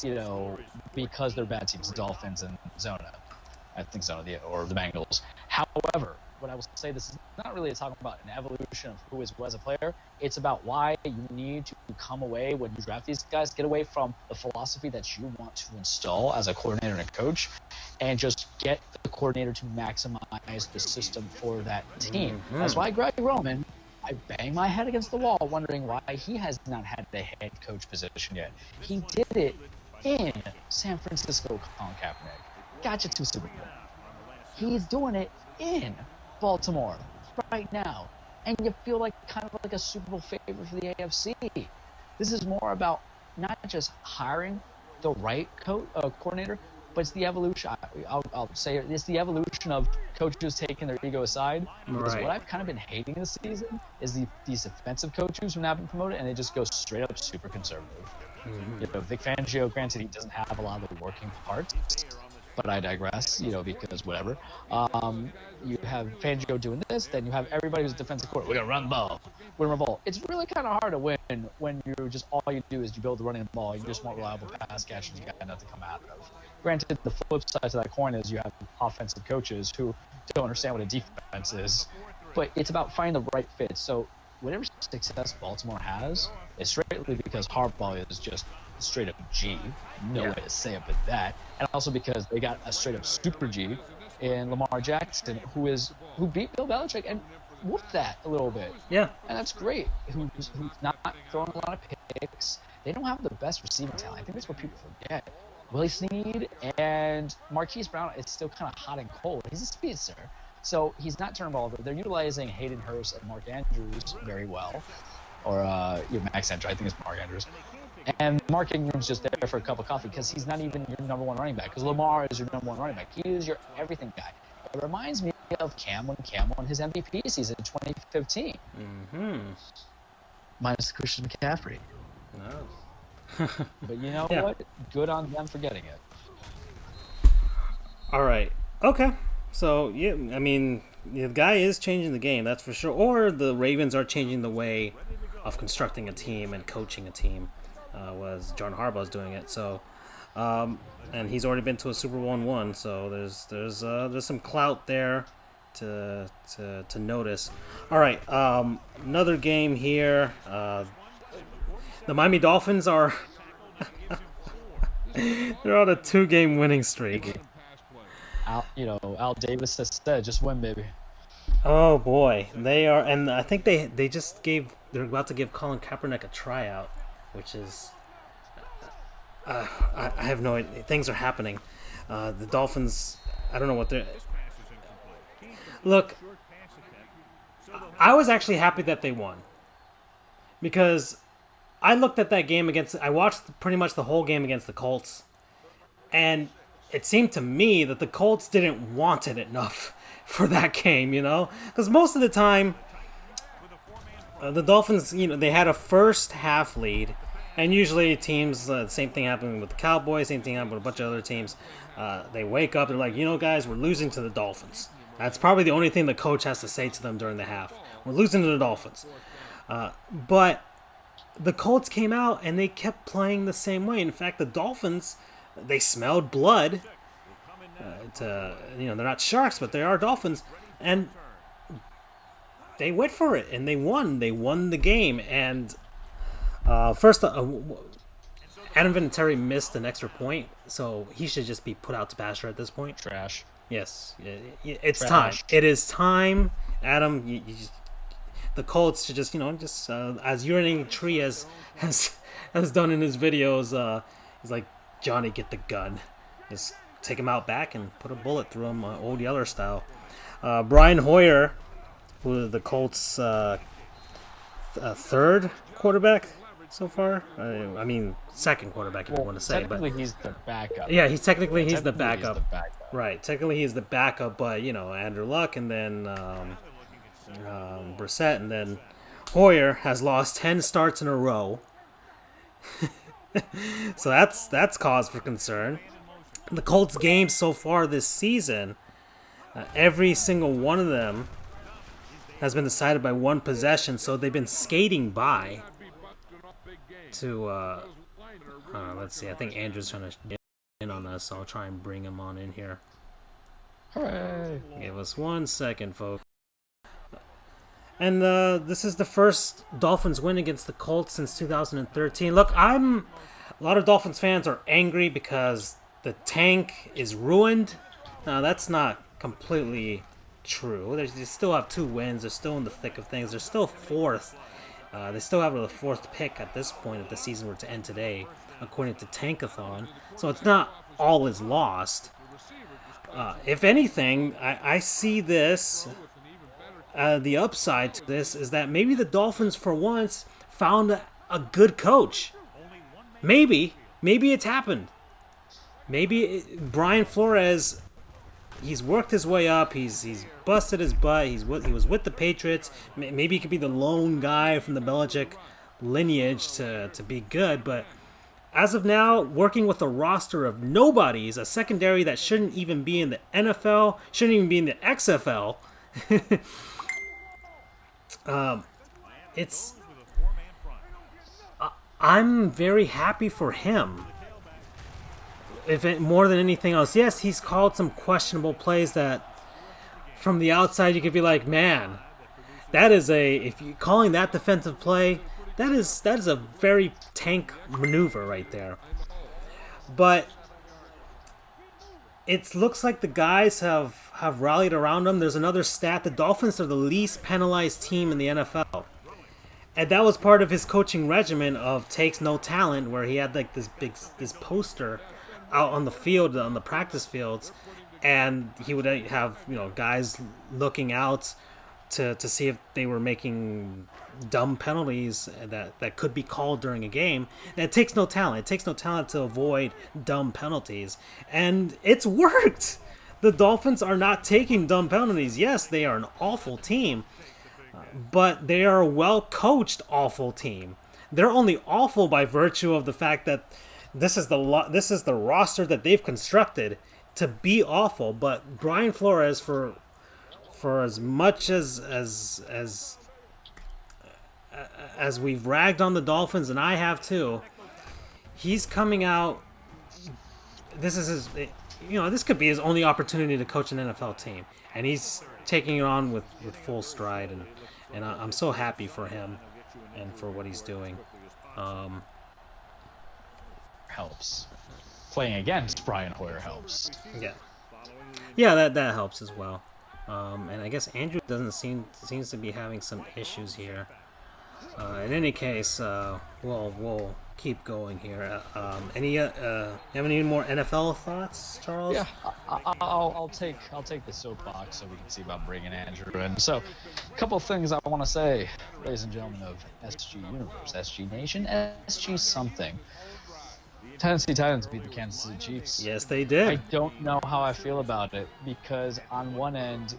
because they're bad teams, Dolphins and Zona. I think Zona, or the Bengals. However, what I will say, this is not really talking about an evolution of who is what as a player. It's about why you need to come away when you draft these guys, get away from the philosophy that you want to install as a coordinator and a coach, and just get the coordinator to maximize the system for that team. Mm-hmm. That's why Greg Roman, I bang my head against the wall wondering why he has not had the head coach position yet. He did it in San Francisco, Colin Kaepernick. Got you to Super Bowl. He's doing it in Baltimore right now. And you feel like kind of like a Super Bowl favorite for the AFC. This is more about not just hiring the right coordinator, but it's the evolution. I'll say it's the evolution of coaches taking their ego aside. Because what I've kind of been hating this season is these offensive coaches who have been promoted, and they just go straight up super conservative. Mm-hmm. Vic Fangio, granted, he doesn't have a lot of the working parts, but I digress, because whatever. You have Fangio doing this, then you have everybody who's a defensive coordinator. We're going to run the ball. We're going to ball. It's really kind of hard to win when you're just all you do is you build the running ball. You just want reliable pass catchers. You got nothing to come out of. Granted, the flip side to that coin is you have offensive coaches who don't understand what a defense is, but it's about finding the right fit. So whatever success Baltimore has is straightly because Harbaugh is just straight up G. No way to say it but that. And also because they got a straight up super G in Lamar Jackson, who beat Bill Belichick and whooped that a little bit. Yeah. And that's great. Who's not throwing a lot of picks. They don't have the best receiving talent. I think that's what people forget. Willie Snead and Marquise Brown is still kind of hot and cold. He's a speedster. So he's not turning ball over. They're utilizing Hayden Hurst and Mark Andrews very well. Or Max Andrews. I think it's Mark Andrews. And Mark Ingram's just there for a cup of coffee because he's not even your number one running back. Because Lamar is your number one running back. He is your everything guy. It reminds me of Cam won his MVP season in 2015. Mm-hmm. Minus Christian McCaffrey. No. But you know what? Good on them for getting it. All right. Okay. So, yeah, I mean, the guy is changing the game, that's for sure. Or the Ravens are changing the way of constructing a team and coaching a team. Was John Harbaugh's doing it. So, and he's already been to a Super Bowl and won. So there's some clout there to notice. All right. Another game here. The Miami Dolphins are they're on a 2-game winning streak. Al Davis has said, just win, baby. Oh boy, they are, and I think they're about to give Colin Kaepernick a tryout, which is I have no idea. Things are happening. The Dolphins, I don't know what they're. Look, I was actually happy that they won because I looked at that game I watched pretty much the whole game against the Colts, and it seemed to me that the Colts didn't want it enough for that game, because most of the time the Dolphins, they had a first half lead, and usually teams, same thing happened with the Cowboys, same thing happened with a bunch of other teams. They wake up, they're like, guys, we're losing to the Dolphins. That's probably the only thing the coach has to say to them during the half. We're losing to the Dolphins. But the Colts came out and they kept playing the same way. In fact, the Dolphins, they smelled blood. They're not sharks, but they are dolphins, and they went for it and they won. They won the game. And first, Adam Vinatieri missed an extra point, so he should just be put out to pasture at this point. Trash. Yes, it's time. It is time, Adam. The Colts should just as urinating tree has done in his videos. He's like, Johnny, get the gun. Just take him out back and put a bullet through him, Old Yeller style. Brian Hoyer, who the Colts' third quarterback so far. I mean, second quarterback if you want to say. Technically, he's the backup. Yeah, he's the backup. Right, technically he's the backup, but Andrew Luck and then Brissett, and then Hoyer has lost 10 starts in a row. So that's cause for concern. The Colts games so far this season, every single one of them has been decided by one possession, so they've been skating by to let's see, I think Andrew's trying to get in on us, so I'll try and bring him on in here. Hooray. Give us 1 second, folks. And this is the first Dolphins win against the Colts since 2013. Look, a lot of Dolphins fans are angry because the tank is ruined. Now, that's not completely true. They still have 2 wins. They're still in the thick of things. They're still fourth. They still have the 4th pick at this point if the season were to end today, according to Tankathon. So it's not all is lost. If anything, I see this, the upside to this is that maybe the Dolphins for once found a good coach. Maybe it's happened. Brian Flores, he's worked his way up. He's busted his butt. He was with the Patriots. Maybe he could be the lone guy from the Belichick lineage to be good. But as of now, working with a roster of nobodies, a secondary that shouldn't even be in the NFL, shouldn't even be in the XFL. I'm very happy for him. if it, more than anything else, yes, he's called some questionable plays that, from the outside, you could be like, man, that is if you calling that defensive play, that is a very tank maneuver right there. But it looks like the guys have rallied around him. There's another stat: the Dolphins are the least penalized team in the NFL. And that was part of his coaching regimen of takes no talent, where he had like this poster out on the field, on the practice fields, and he would have guys looking out to see if they were making dumb penalties that could be called during a game. And it takes no talent. It takes no talent to avoid dumb penalties, and it's worked. The Dolphins are not taking dumb penalties. Yes, they are an awful team, but they are a well-coached awful team. They're only awful by virtue of the fact that this is the roster that they've constructed to be awful. But Brian Flores, for as much as we've ragged on the Dolphins, and I have too, he's coming out. This is his. This could be his only opportunity to coach an NFL team, and he's taking it on with full stride, and I'm so happy for him and for what he's doing. Helps. Playing against Brian Hoyer helps. Yeah, that helps as well. And I guess Andrew seems to be having some issues here. In any case, we'll keep going here. Have any more NFL thoughts, Charles? Yeah, I'll take the soapbox so we can see about bringing Andrew in. So, a couple of things I want to say, ladies and gentlemen of SG Universe, SG Nation, SG something. Tennessee Titans beat the Kansas City Chiefs. Yes, they did. I don't know how I feel about it because on one end,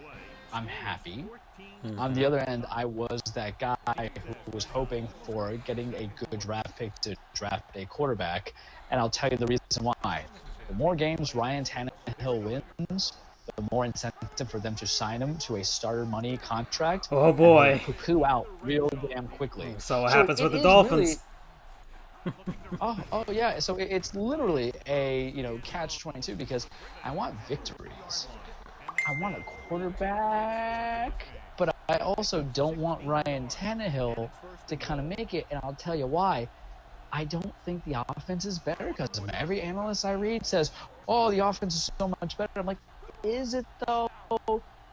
I'm happy. Mm-hmm. On the other end, I was that guy who was hoping for getting a good draft pick to draft a quarterback, and I'll tell you the reason why. The more games Ryan Tannehill wins, the more incentive for them to sign him to a starter money contract. Oh boy! And poo out real damn quickly. So what happens with the Dolphins? Really, oh yeah. So it's literally a catch-22 because I want victories. I want a quarterback, but I also don't want Ryan Tannehill to kind of make it, and I'll tell you why. I don't think the offense is better because of him. Every analyst I read says, "Oh, the offense is so much better." I'm like, is it though?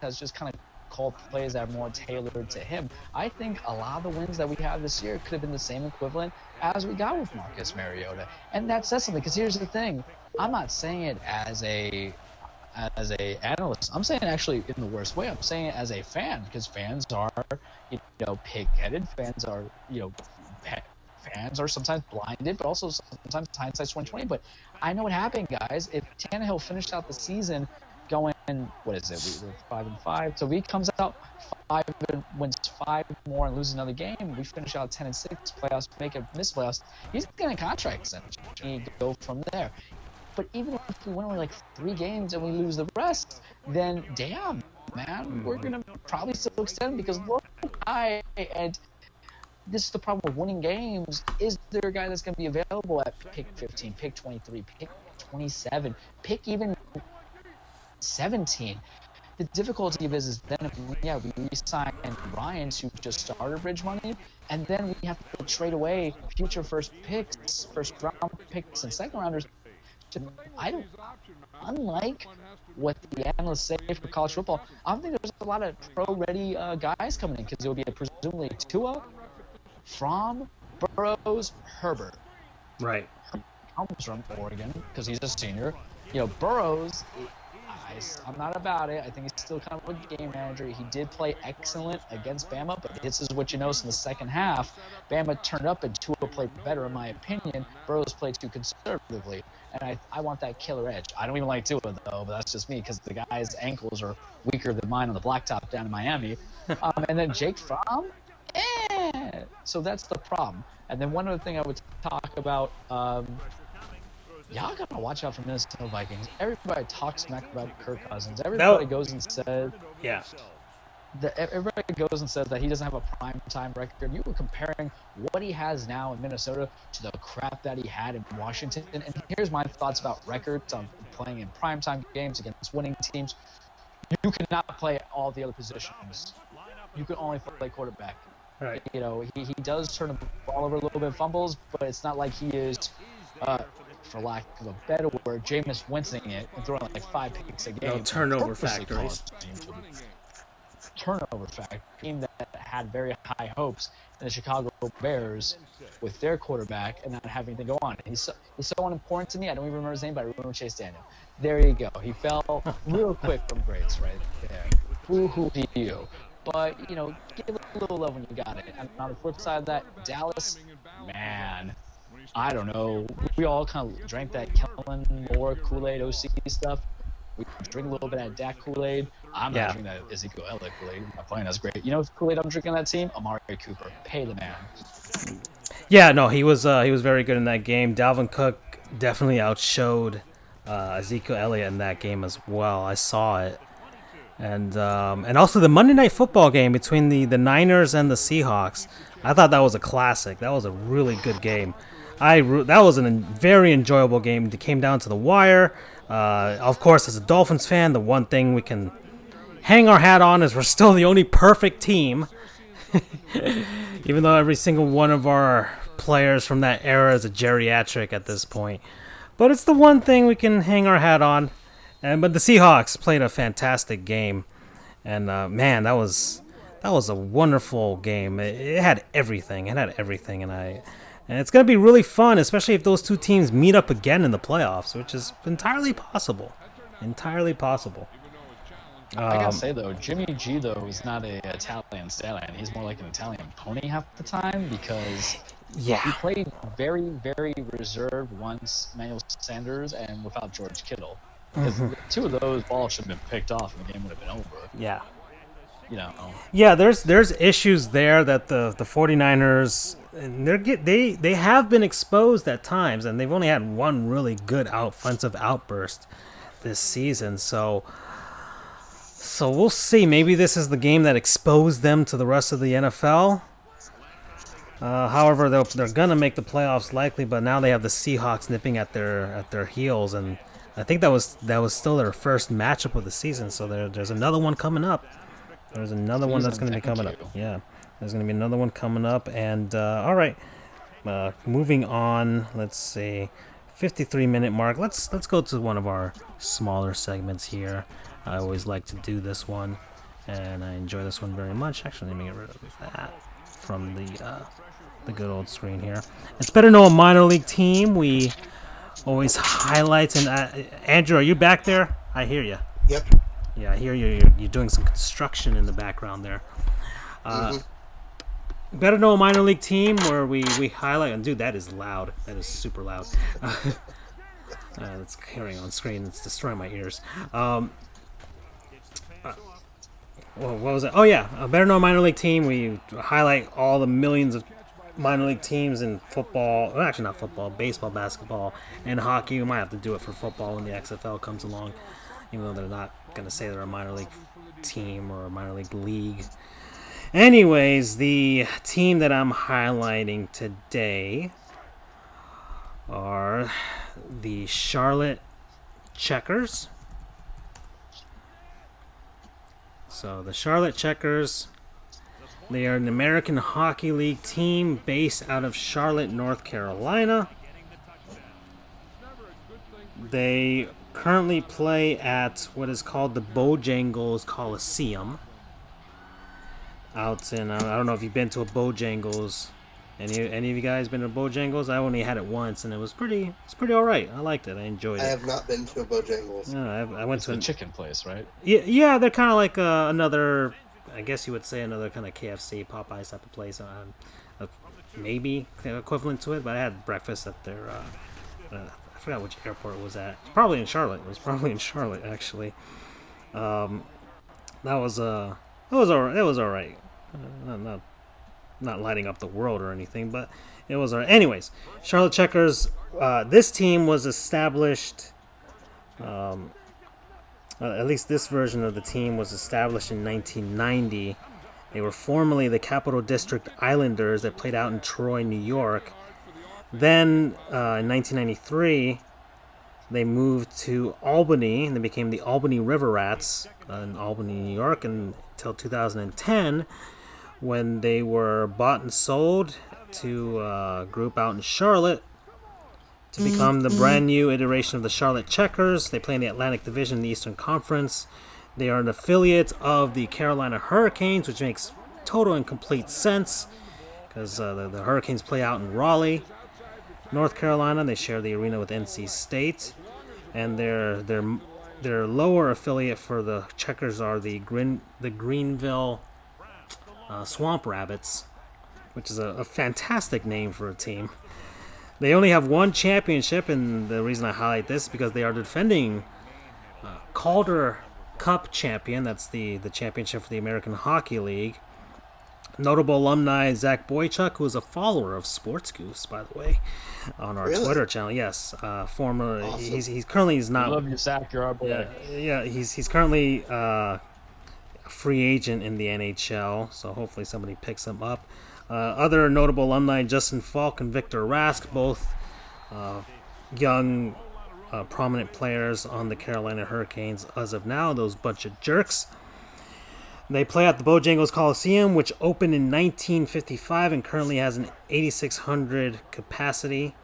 Has just kind of called plays that are more tailored to him. I think a lot of the wins that we have this year could have been the same equivalent as we got with Marcus Mariota, and that says something. Because here's the thing: I'm not saying it as a analyst. I'm saying it actually in the worst way. I'm saying it as a fan because fans are, pig-headed. Fans are sometimes blinded, but also sometimes hindsight's 20/20. But I know what happened, guys. If Tannehill finished out the season going, what is it? We're 5-5. So if he comes out 5 and wins 5 more and loses another game, we finish out 10-6 playoffs, miss playoffs. He's getting a contract extension. He go from there. But even if we win only like 3 games and we lose the rest, then damn, man, we're gonna probably still extend because look, and this is the problem with winning games. Is there a guy that's going to be available at pick 15, pick 23, pick 27, pick even 17? The difficulty of it is then we re-sign Ryan to just starter bridge money, and then we have to trade away future first round picks and second rounders. Unlike what the analysts say for college football, I don't think there's a lot of pro-ready guys coming in because it will be presumably Tua, Fromm, Burrows, Herbert. Right. Herbert comes from Oregon because he's a senior. Burrows, I'm not about it. I think he's still kind of a game manager. He did play excellent against Bama, but this is what you notice in the second half. Bama turned up and Tua played better, in my opinion. Burrows played too conservatively, and I want that killer edge. I don't even like Tua, though, but that's just me because the guy's ankles are weaker than mine on the blacktop down in Miami. And then Jake Fromm? So that's the problem. And then one other thing I would talk about, y'all gotta watch out for Minnesota Vikings. Everybody talks smack about Kirk Cousins. Everybody goes and says, yeah, everybody goes and says that he doesn't have a prime time record. You were comparing what he has now in Minnesota to the crap that he had in Washington. And here's my thoughts about records on playing in prime time games against winning teams. You cannot play all the other positions. You can only play quarterback. Right. You know, he does turn the ball over a little bit, fumbles, but it's not like he is, for lack of a better word, Jameis Winston it and throwing like 5 picks a game. No turnover factories. Turnover factory. Team that had very high hopes in the Chicago Bears with their quarterback and not having anything go on. He's so unimportant to me. I don't even remember his name, but I remember Chase Daniel. There you go. He fell real quick from grace right there. Woo-hoo to you. But, you know, give a little love when you got it. And on the flip side of that, Dallas, man, I don't know. We all kind of drank that Kellen Moore Kool-Aid OC stuff. We drink a little bit of Dak Kool-Aid. I'm not drinking that Ezekiel Elliott Kool-Aid. I'm not playing. That's great. You know what Kool-Aid I'm drinking on that team? Amari Cooper. Pay the man. Yeah, no, he was very good in that game. Dalvin Cook definitely outshowed Ezekiel Elliott in that game as well. I saw it. And also the Monday Night Football game between the Niners and the Seahawks. I thought that was a classic. That was a really good game. That was a very enjoyable game. It came down to the wire. Of course, as a Dolphins fan, the one thing we can hang our hat on is we're still the only perfect team. Even though every single one of our players from that era is a geriatric at this point. But it's the one thing we can hang our hat on. But the Seahawks played a fantastic game. And, man, that was a wonderful game. It had everything. And it's going to be really fun, especially if those two teams meet up again in the playoffs, which is entirely possible. Entirely possible. I gotta say, though, Jimmy G, though, is not an Italian stallion. He's more like an Italian pony half the time because he played very, very reserved once Emmanuel Sanders and without George Kittle. Because two of those balls should have been picked off and the game would have been over. Yeah. You know. Yeah, there's issues there that the 49ers they have been exposed at times, and they've only had one really good offensive outburst this season. So we'll see. Maybe this is the game that exposed them to the rest of the NFL. However, they're gonna make the playoffs likely, but now they have the Seahawks nipping at their heels, and I think that was still their first matchup of the season. So there's another one coming up. There's another one that's going to be coming up. Yeah, there's going to be another one coming up. And all right, moving on. Let's see, 53-minute mark. Let's go to one of our smaller segments here. I always like to do this one, and I enjoy this one very much. Actually, let me get rid of that from the good old screen here. It's better to know a minor league team. We always highlight. And Andrew, are you back there? I hear you. Yep. Yeah, I hear you're doing some construction in the background there. Better know a minor league team where we highlight. And dude, that is loud. That is super loud. It's carrying on screen. It's destroying my ears. What was it? Oh yeah, better know a minor league team. We highlight all the millions of minor league teams in football. Well, actually, not football. Baseball, basketball, and hockey. We might have to do it for football when the XFL comes along, even though they're not going to say they're a minor league team or a minor league. Anyways, the team that I'm highlighting today are the Charlotte Checkers. So the Charlotte Checkers, they are an American Hockey League team based out of Charlotte, North Carolina. They currently play at what is called the Bojangles Coliseum. Out in, I don't know if you've been to a Bojangles. Any of you guys been to Bojangles? I only had it once, and it's pretty all right. I liked it. I enjoyed it. I have not been to a Bojangles. I went to a chicken place, right? Yeah, they're kind of like another, I guess you would say another kind of KFC, Popeyes type of place. Maybe equivalent to it, but I had breakfast at their, I forgot which airport it was at. It's probably in Charlotte. It was probably in Charlotte, actually. That was all right. Not lighting up the world or anything, but it was all right. Anyways, Charlotte Checkers. This team was established At least this version of the team was established in 1990. They were formerly the Capital District Islanders that played out in Troy, New York. Then, in 1993, they moved to Albany, and they became the Albany River Rats in Albany, New York, until 2010, when they were bought and sold to a group out in Charlotte to become the brand new iteration of the Charlotte Checkers. They play in the Atlantic Division in the Eastern Conference. They are an affiliate of the Carolina Hurricanes, which makes total and complete sense because the Hurricanes play out in Raleigh, North Carolina. They share the arena with NC State, and their lower affiliate for the Checkers are the Greenville Swamp Rabbits, which is a fantastic name for a team. They only have one championship, and the reason I highlight this is because they are defending Calder Cup champion. That's the championship for the American Hockey League. Notable alumni Zach Boychuk, who is a follower of Sports Goofs, by the way, on our Twitter channel. Yes, former. Awesome. He's currently not. I love you, Zach. You're our boy. Yeah. He's currently a free agent in the NHL, so hopefully somebody picks him up. Other notable alumni: Justin Falk and Victor Rask, both young, prominent players on the Carolina Hurricanes as of now. Those bunch of jerks. They play at the Bojangles Coliseum, which opened in 1955 and currently has an 8,600 capacity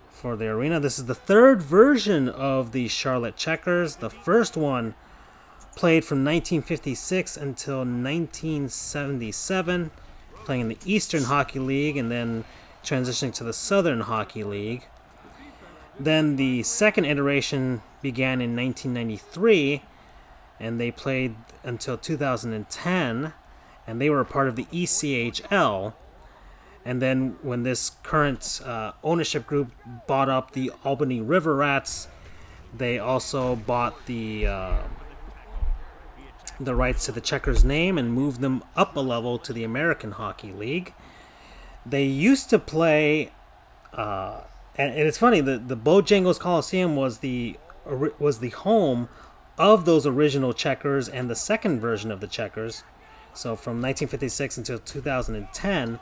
for the arena. This is the third version of the Charlotte Checkers. The first one played from 1956 until 1977, playing in the Eastern Hockey League and then transitioning to the Southern Hockey League. Then the second iteration began in 1993, and they played until 2010, and they were a part of the ECHL. And then when this current ownership group bought up the Albany River Rats, they also bought the rights to the Checkers name and moved them up a level to the American Hockey League. They used to play, and it's funny, the Bojangles Coliseum was the home of those original Checkers and the second version of the Checkers. So from 1956 until 2010,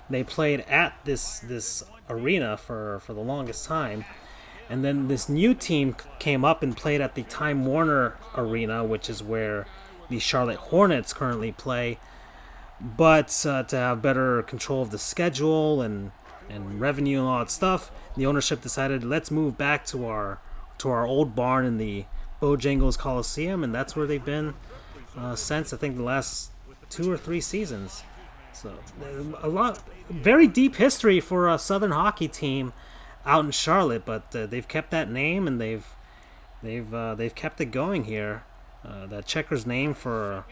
they played at this arena for the longest time. And then this new team came up and played at the Time Warner Arena, which is where the Charlotte Hornets currently play. But to have better control of the schedule and revenue and all that stuff, the ownership decided, let's move back to our old barn in the Bojangles Coliseum, and that's where they've been since, I think, the last 2 or 3 seasons. So very deep history for a Southern hockey team out in Charlotte, but they've kept that name and they've kept it going here. That Checkers name for,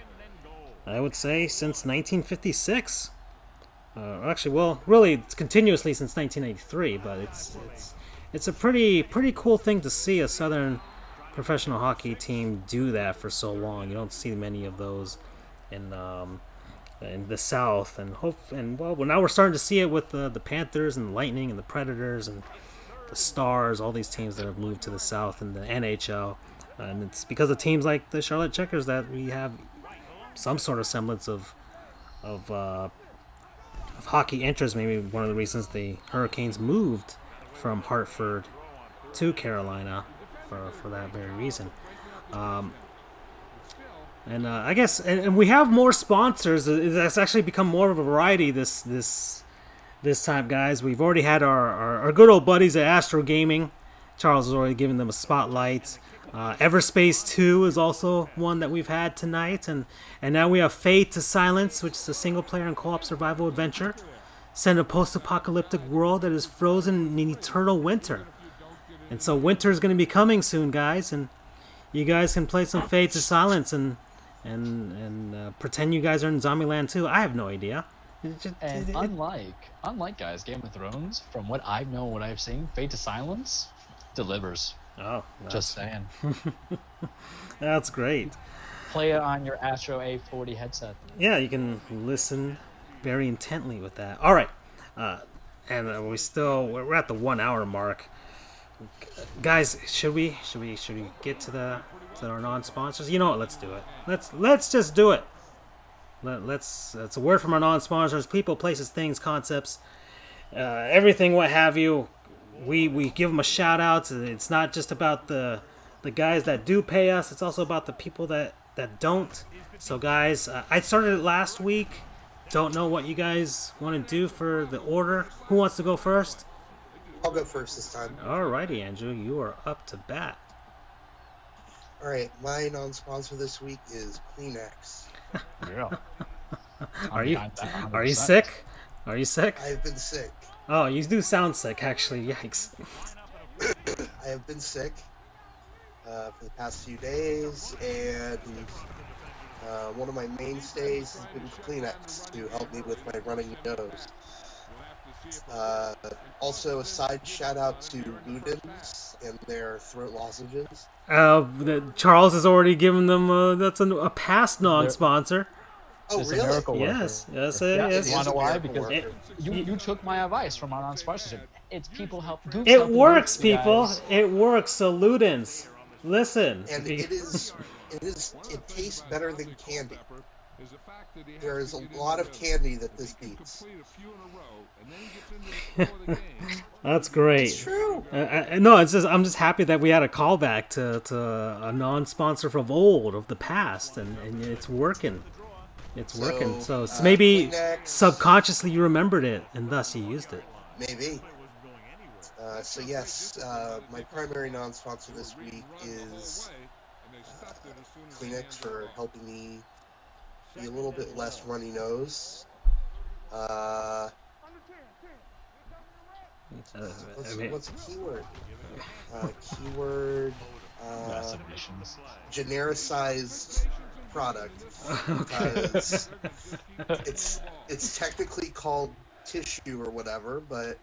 I would say, since 1956. Actually, well, really, it's continuously since 1983, but it's a pretty cool thing to see a Southern professional hockey team do that for so long. You don't see many of those in the South, and well, now we're starting to see it with the Panthers and the Lightning and the Predators and the Stars, all these teams that have moved to the South in the NHL, and it's because of teams like the Charlotte Checkers that we have some sort of semblance of hockey interest. Maybe one of the reasons the Hurricanes moved from Hartford to Carolina for that very reason. And I guess, and we have more sponsors. It's actually become more of a variety this time, guys. We've already had our good old buddies at Astro Gaming. Charles has already given them a spotlight. Everspace 2 is also one that we've had tonight, and now we have Fade to Silence, which is a single-player and co-op survival adventure set in a post-apocalyptic world that is frozen in eternal winter. And so winter is going to be coming soon, guys, and you guys can play some Fade to Silence and pretend you guys are in Zombieland too. I have no idea. And unlike guys, Game of Thrones, from what I know, what I've seen, Fade to Silence delivers. Oh, just saying. That's great. Play it on your Astro A40 headset. Yeah, you can listen very intently with that. All right, and we're at the 1 hour mark. Guys, should we get to that are non-sponsors. You know what? Let's do it. Let's just do it. It's a word from our non-sponsors: people, places, things, concepts, everything, what have you. We give them a shout out. It's not just about the guys that do pay us. It's also about the people that don't. So guys, I started it last week. Don't know what you guys want to do for the order. Who wants to go first? I'll go first this time. Alrighty, Andrew, you are up to bat. All right, my non-sponsor this week is Kleenex. Yeah. Are you sick? Are you sick? I've been sick. Oh, you do sound sick, actually. Yikes. I have been sick for the past few days, and one of my mainstays has been Kleenex to help me with my running nose. Also, a side shout out to Ludens and their throat lozenges. Charles has already given them. That's a past non-sponsor. Oh, It's a really? miracle worker. Yes. Yeah, Yes. It you is know a why? miracle Because worker. you took my advice from our non-sponsorship. It's people help. Goofs It helping works, goofs, you people. guys. It works. So Ludens, listen. And it tastes better than candy. There is a lot of candy that this beats. That's great. It's true. No, I'm just happy that we had a callback to a non-sponsor from old, of the past, and it's working. It's working. So maybe Kleenex, subconsciously you remembered it, and thus you used it. maybe. So yes, my primary non-sponsor this week is Kleenex for helping me be a little bit less runny nose. What's a keyword? Massive emissions. Genericized product. Because it's technically called tissue or whatever, but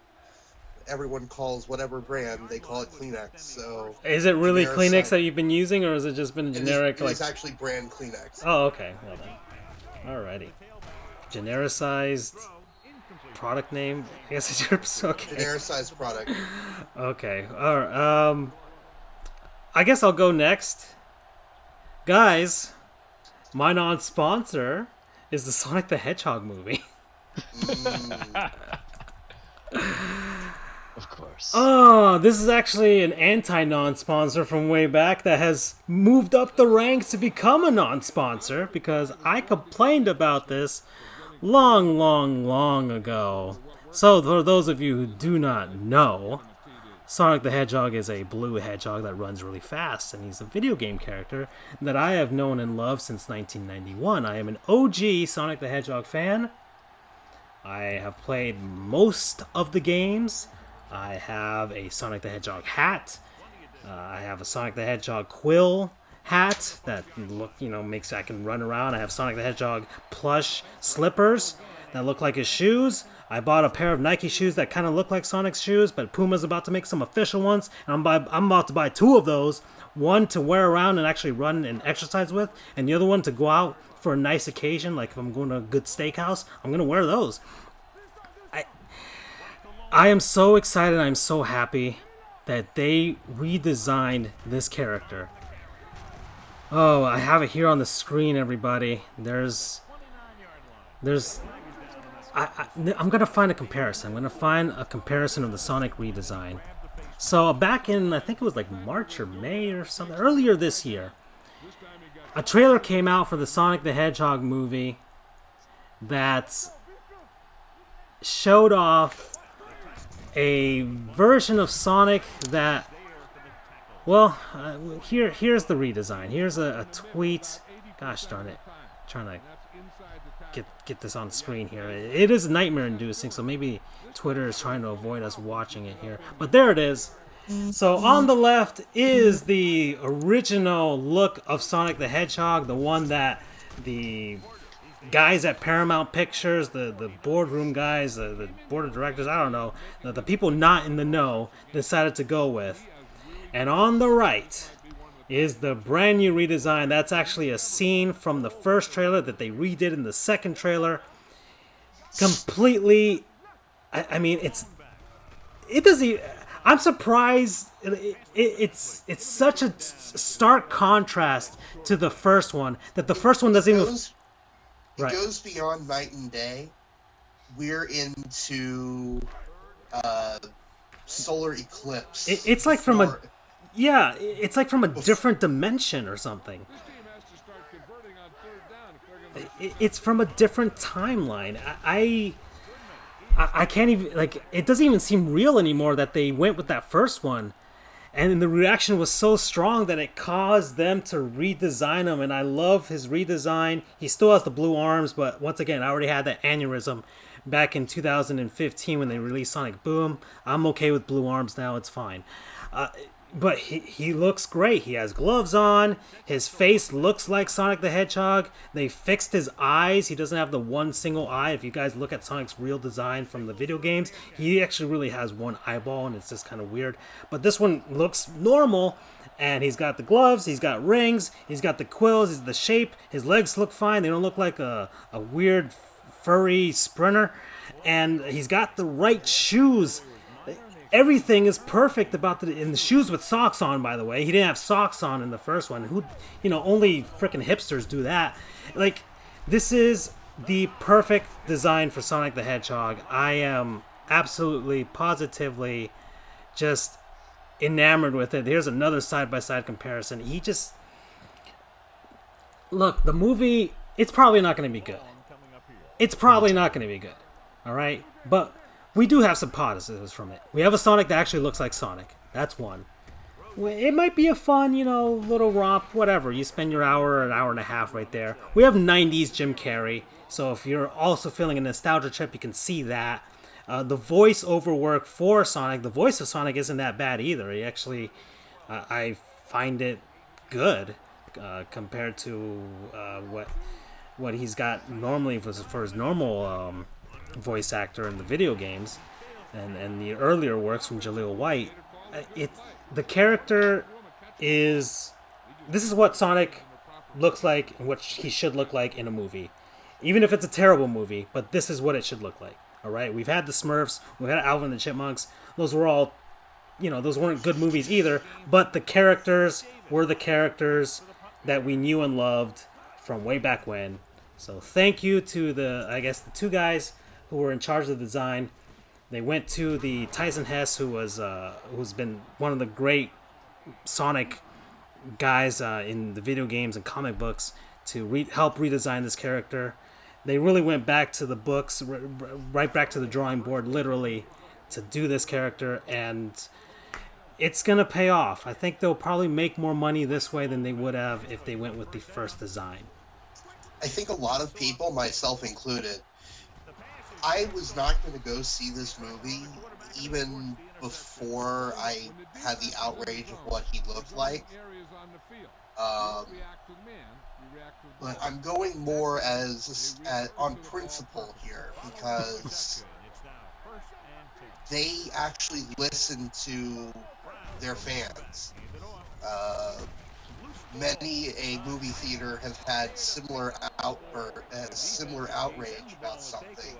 everyone calls whatever brand, they call it Kleenex. So Is it really genericized- Kleenex that you've been using, or has it just been generic? It is actually brand Kleenex. Oh, okay. Well then. Alrighty. Genericized product name? I guess it's okay. Genericized product. Okay. Alright. I guess I'll go next. Guys, my non-sponsor is the Sonic the Hedgehog movie. Of course. Oh, this is actually an anti-non-sponsor from way back that has moved up the ranks to become a non-sponsor, because I complained about this long ago. So for those of you who do not know, Sonic the Hedgehog is a blue hedgehog that runs really fast, and he's a video game character that I have known and loved since 1991. I am an OG Sonic the Hedgehog fan. I have played most of the games. I have a Sonic the Hedgehog hat. I have a Sonic the Hedgehog quill hat that makes I can run around. I have Sonic the Hedgehog plush slippers that look like his shoes. I bought a pair of Nike shoes that kind of look like Sonic's shoes, but Puma's about to make some official ones, and I'm about to buy two of those. One to wear around and actually run and exercise with, and the other one to go out for a nice occasion, like if I'm going to a good steakhouse, I'm going to wear those. I am so excited, I'm so happy that they redesigned this character. Oh, I have it here on the screen, everybody. I'm going to find a comparison. I'm going to find a comparison of the Sonic redesign. So back in, I think it was like March or May or something, earlier this year, a trailer came out for the Sonic the Hedgehog movie that showed off a version of Sonic that, well, here's the redesign. Here's a tweet. Gosh darn it. I'm trying to get this on screen here. It is nightmare inducing, so maybe Twitter is trying to avoid us watching it here. But there it is. So on the left is the original look of Sonic the Hedgehog, the one that the guys at Paramount Pictures, the boardroom guys, the board of directors, I don't know, the people not in the know decided to go with. And on the right is the brand new redesign. That's actually a scene from the first trailer that they redid in the second trailer. Completely, I mean, it doesn't. I'm surprised. It's such a stark contrast to the first one that the first one doesn't even. It goes beyond night and day. We're into solar eclipse. It's like from a it's like from a different dimension or something. It's from a different timeline. I can't even, like, it doesn't even seem real anymore that they went with that first one. And the reaction was so strong that it caused them to redesign him. And I love his redesign. He still has the blue arms, but once again, I already had that aneurysm back in 2015 when they released Sonic Boom. I'm okay with blue arms now. It's fine. But he looks great. He has gloves on. His face looks like Sonic the Hedgehog. They fixed his eyes. He doesn't have the one single eye. If you guys look at Sonic's real design from the video games, he actually really has one eyeball, and it's just kind of weird. But this one looks normal, and he's got the gloves, he's got rings, he's got the quills, he's the shape. His legs look fine. They don't look like a weird furry sprinter. And he's got the right shoes. Everything is perfect about in the shoes with socks on, by the way. He didn't have socks on in the first one. Only freaking hipsters do that. Like, this is the perfect design for Sonic the Hedgehog. I am absolutely, positively just enamored with it. Here's another side-by-side comparison. Look, the movie, it's probably not going to be good. It's probably not going to be good. All right? But we do have some positives from it. We have a Sonic that actually looks like Sonic. That's one. It might be a fun, little romp, whatever. You spend your hour or an hour and a half right there. We have 90s Jim Carrey. So if you're also feeling a nostalgia trip, you can see that. The voice-over work for Sonic, the voice of Sonic isn't that bad either. He actually, I find it good compared to what he's got normally for his normal voice actor in the video games and the earlier works from Jaleel White. The character this is what Sonic looks like and what he should look like in a movie, even if it's a terrible movie. But this is what it should look like. All right, we've had the Smurfs, we've had Alvin and the Chipmunks. Those were all, those weren't good movies either, but the characters were the characters that we knew and loved from way back when. So thank you to the two guys who were in charge of the design. They went to the Tyson Hess, who's been one of the great Sonic guys in the video games and comic books, to help redesign this character. They really went back to the books, right back to the drawing board, literally, to do this character, and it's gonna pay off. I think they'll probably make more money this way than they would have if they went with the first design. I think a lot of people, myself included, I was not going to go see this movie even before I had the outrage of what he looked like. But I'm going more on principle here, because they actually listen to their fans. Many a movie theater have had similar outrage about something,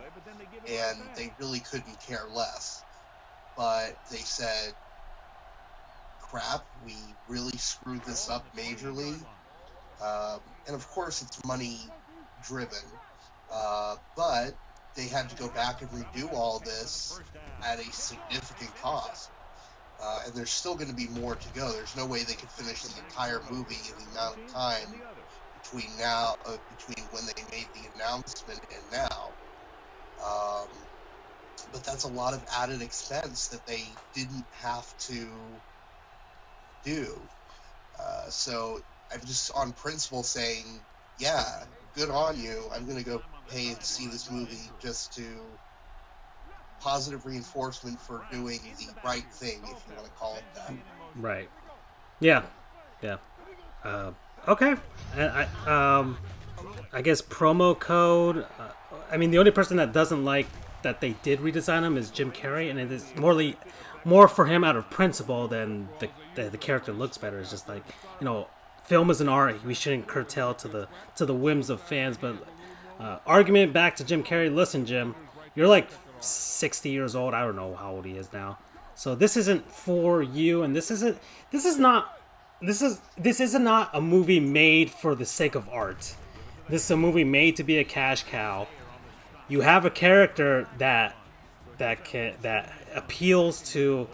and they really couldn't care less. But they said, crap, we really screwed this up majorly. And of course it's money driven, but they had to go back and redo all this at a significant cost. And there's still going to be more to go. There's no way they could finish the entire movie in the amount of time between when they made the announcement and now. But that's a lot of added expense that they didn't have to do. So I'm just on principle saying, yeah, good on you. I'm going to go pay and see this movie just to positive reinforcement for doing the right thing, if you want to call it that. Right. Yeah. Okay. And I guess promo code. The only person that doesn't like that they did redesign him is Jim Carrey, and it is more for him out of principle than the character looks better. It's just like, film is an art. We shouldn't curtail to the whims of fans. But argument back to Jim Carrey. Listen, Jim, you're like 60 years old. I don't know how old he is now. So this isn't for you, and this isn't a movie made for the sake of art. This is a movie made to be a cash cow. You have a character that appeals to.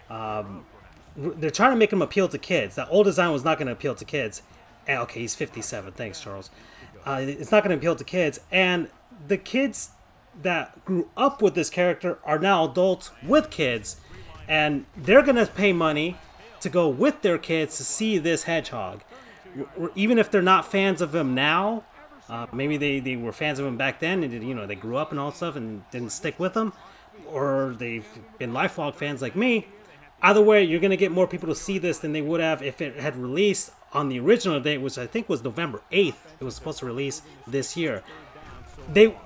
They're trying to make him appeal to kids. That old design was not going to appeal to kids. Okay, he's 57. Thanks, Charles. It's not going to appeal to kids, and the kids that grew up with this character are now adults with kids, and they're going to pay money to go with their kids to see this hedgehog. Even if they're not fans of him now, maybe they were fans of him back then, and they grew up and all stuff and didn't stick with him, or they've been lifelong fans like me. Either way, you're going to get more people to see this than they would have if it had released on the original date, which I think was November 8th. It was supposed to release this year.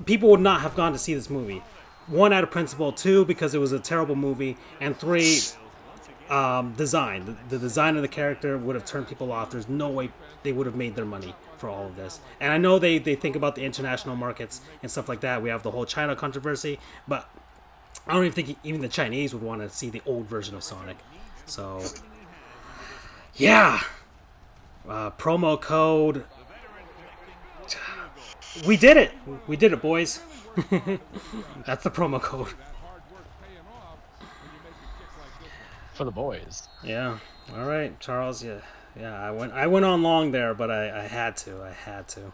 People would not have gone to see this movie. 1, out of principle. 2, because it was a terrible movie. And 3, design. The design of the character would have turned people off. There's no way they would have made their money for all of this. And I know they think about the international markets and stuff like that. We have the whole China controversy, but I don't even think even the Chinese would want to see the old version of Sonic. So, yeah. Promo code. We did it. We did it, boys. That's the promo code. For the boys. Yeah. All right, Charles. Yeah. I went on long there, but I had to.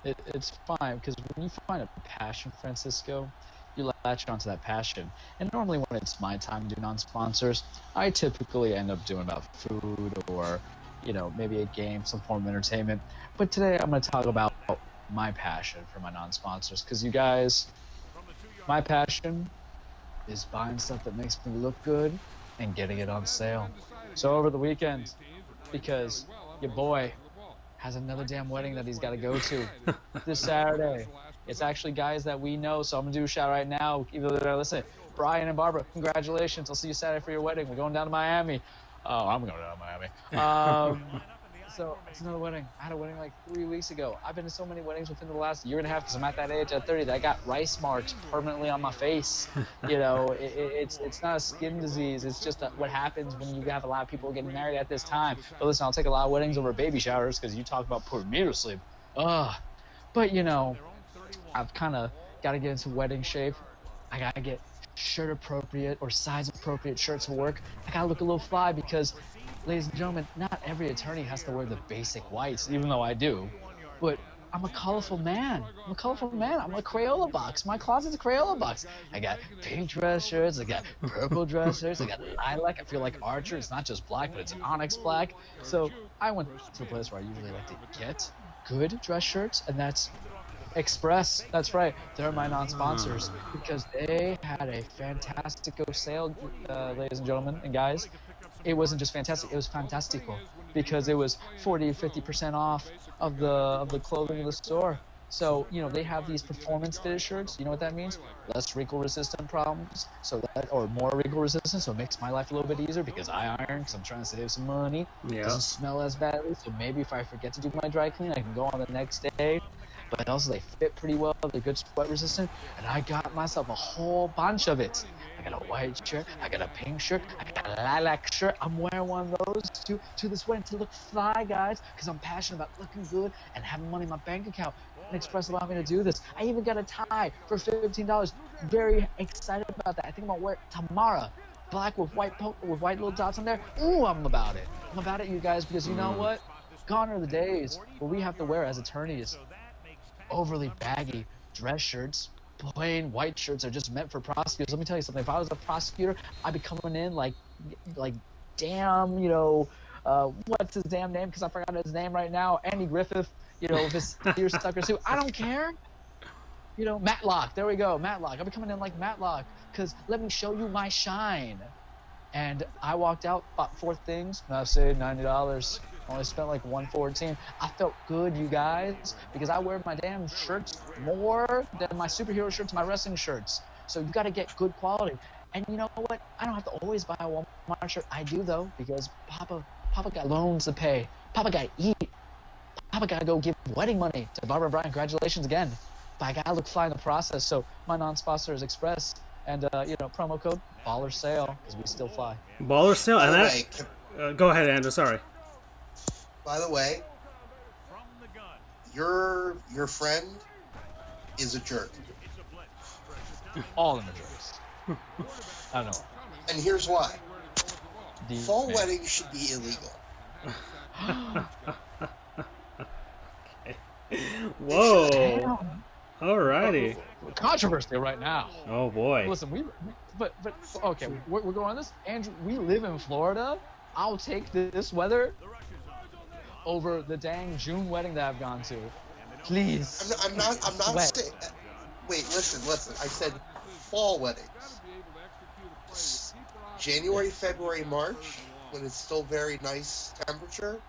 It's fine, because when you find a passion, Francisco, you latch onto that passion. And normally when it's my time to do non-sponsors, I typically end up doing about food or, maybe a game, some form of entertainment. But today I'm going to talk about my passion for my non-sponsors, because you guys, my passion is buying stuff that makes me look good and getting it on sale. So over the weekend, because your boy has another damn wedding that he's got to go to this Saturday. It's actually guys that we know, so I'm going to do a shout right now, even though they're not listening. Brian and Barbara, congratulations. I'll see you Saturday for your wedding. We're going down to Miami. Oh, I'm going down to Miami. So it's another wedding. I had a wedding like 3 weeks ago. I've been to so many weddings within the last year and a half because I'm at that age at 30 that I got rice marks permanently on my face. It's not a skin disease. It's just what happens when you have a lot of people getting married at this time. But listen, I'll take a lot of weddings over baby showers because you talk about putting me to sleep. But, I've kind of got to get into wedding shape. I got to get shirt appropriate or size appropriate shirts for work. I got to look a little fly because, ladies and gentlemen, not every attorney has to wear the basic whites, even though I do. But I'm a colorful man. I'm a Crayola box. My closet's a Crayola box. I got pink dress shirts. I got purple dress shirts. I got lilac. I feel like Archer. It's not just black, but it's an onyx black. So I went to a place where I usually like to get good dress shirts, and that's Express. That's right. They're my non-sponsors because they had a fantastic sale, ladies and gentlemen and guys. It wasn't just fantastic, it was fantastical because it was 40 to 50% off of the clothing of the store. So, they have these performance fitted shirts. You know what that means? Less wrinkle resistant problems, or more wrinkle resistant, so it makes my life a little bit easier because I iron, because I'm trying to save some money. Yeah. It doesn't smell as badly, so maybe if I forget to do my dry clean, I can go on the next day. But also they fit pretty well, they're good sweat resistant, and I got myself a whole bunch of it. I got a white shirt, I got a pink shirt, I got a lilac shirt. I'm wearing one of those to this wedding to look fly, guys, because I'm passionate about looking good and having money in my bank account. And Express allowed me to do this. I even got a tie for $15. Very excited about that. I think I'm gonna wear it tomorrow. Black with white little dots on there. Ooh, I'm about it. I'm about it, you guys, because you know what? Gone are the days where we have to wear as attorneys overly baggy dress shirts. Plain white shirts are just meant for prosecutors. Let me tell you something. If I was a prosecutor, I'd be coming in like damn, what's his damn name? Because I forgot his name right now. Andy Griffith, with his seersucker suit. I don't care. Matlock. There we go, Matlock. I'll be coming in like Matlock because let me show you my shine. And I walked out, bought 4 things, and I saved $90. Only spent like $114. I felt good, you guys, because I wear my damn shirts more than my superhero shirts, my wrestling shirts. So you got to get good quality. And you know what? I don't have to always buy a Walmart shirt. I do though, because Papa got loans to pay. Papa got to eat. Papa got to go give wedding money to Barbara and Brian. Congratulations again. But I got to look fly in the process. So my non-sponsor is Express. And, promo code Baller Sale, because we still fly. Baller Sale. And that, go ahead, Andrew. Sorry. By the way, your friend is a jerk. All of them are jerks. I don't know. And here's why. Fall weddings should be illegal. Whoa. Alrighty. Controversy right now. Oh boy. Listen, but okay, we're going on this. Andrew, we live in Florida. I'll take this weather over the dang June wedding that I've gone to. Please. I'm not saying. Wait, listen. I said fall weddings. January, February, March, when it's still very nice temperature.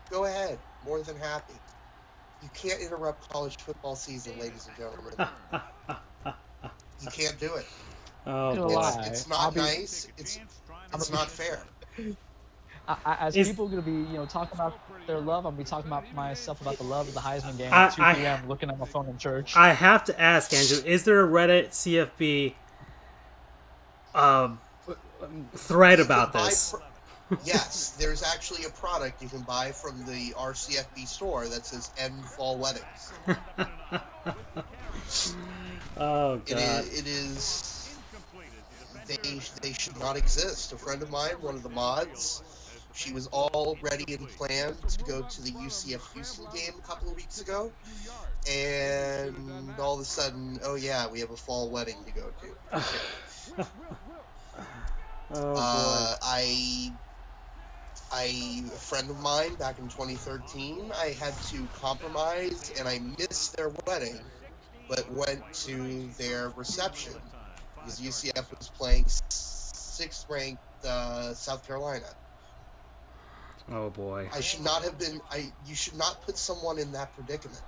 Go ahead. More than happy. You can't interrupt college football season, ladies and gentlemen. You can't do it. Oh, it's not nice. It's not fair. As people are going to be, talking about their love, I'm going to be talking about myself about the love of the Heisman game at 2 p.m. looking at my phone in church. I have to ask, Andrew, is there a Reddit CFB thread about this? Yes, there's actually a product you can buy from the RCFB store that says End Fall Weddings. Oh, God. It is... They should not exist. A friend of mine, one of the mods, she was all ready and planned to go to the UCF Houston game a couple of weeks ago, and all of a sudden, oh yeah, we have a fall wedding to go to. Okay. Oh, boy. A friend of mine back in 2013, I had to compromise, and I missed their wedding, but went to their reception because UCF was playing 6th ranked South Carolina. Oh boy. I should not have been. You should not put someone in that predicament.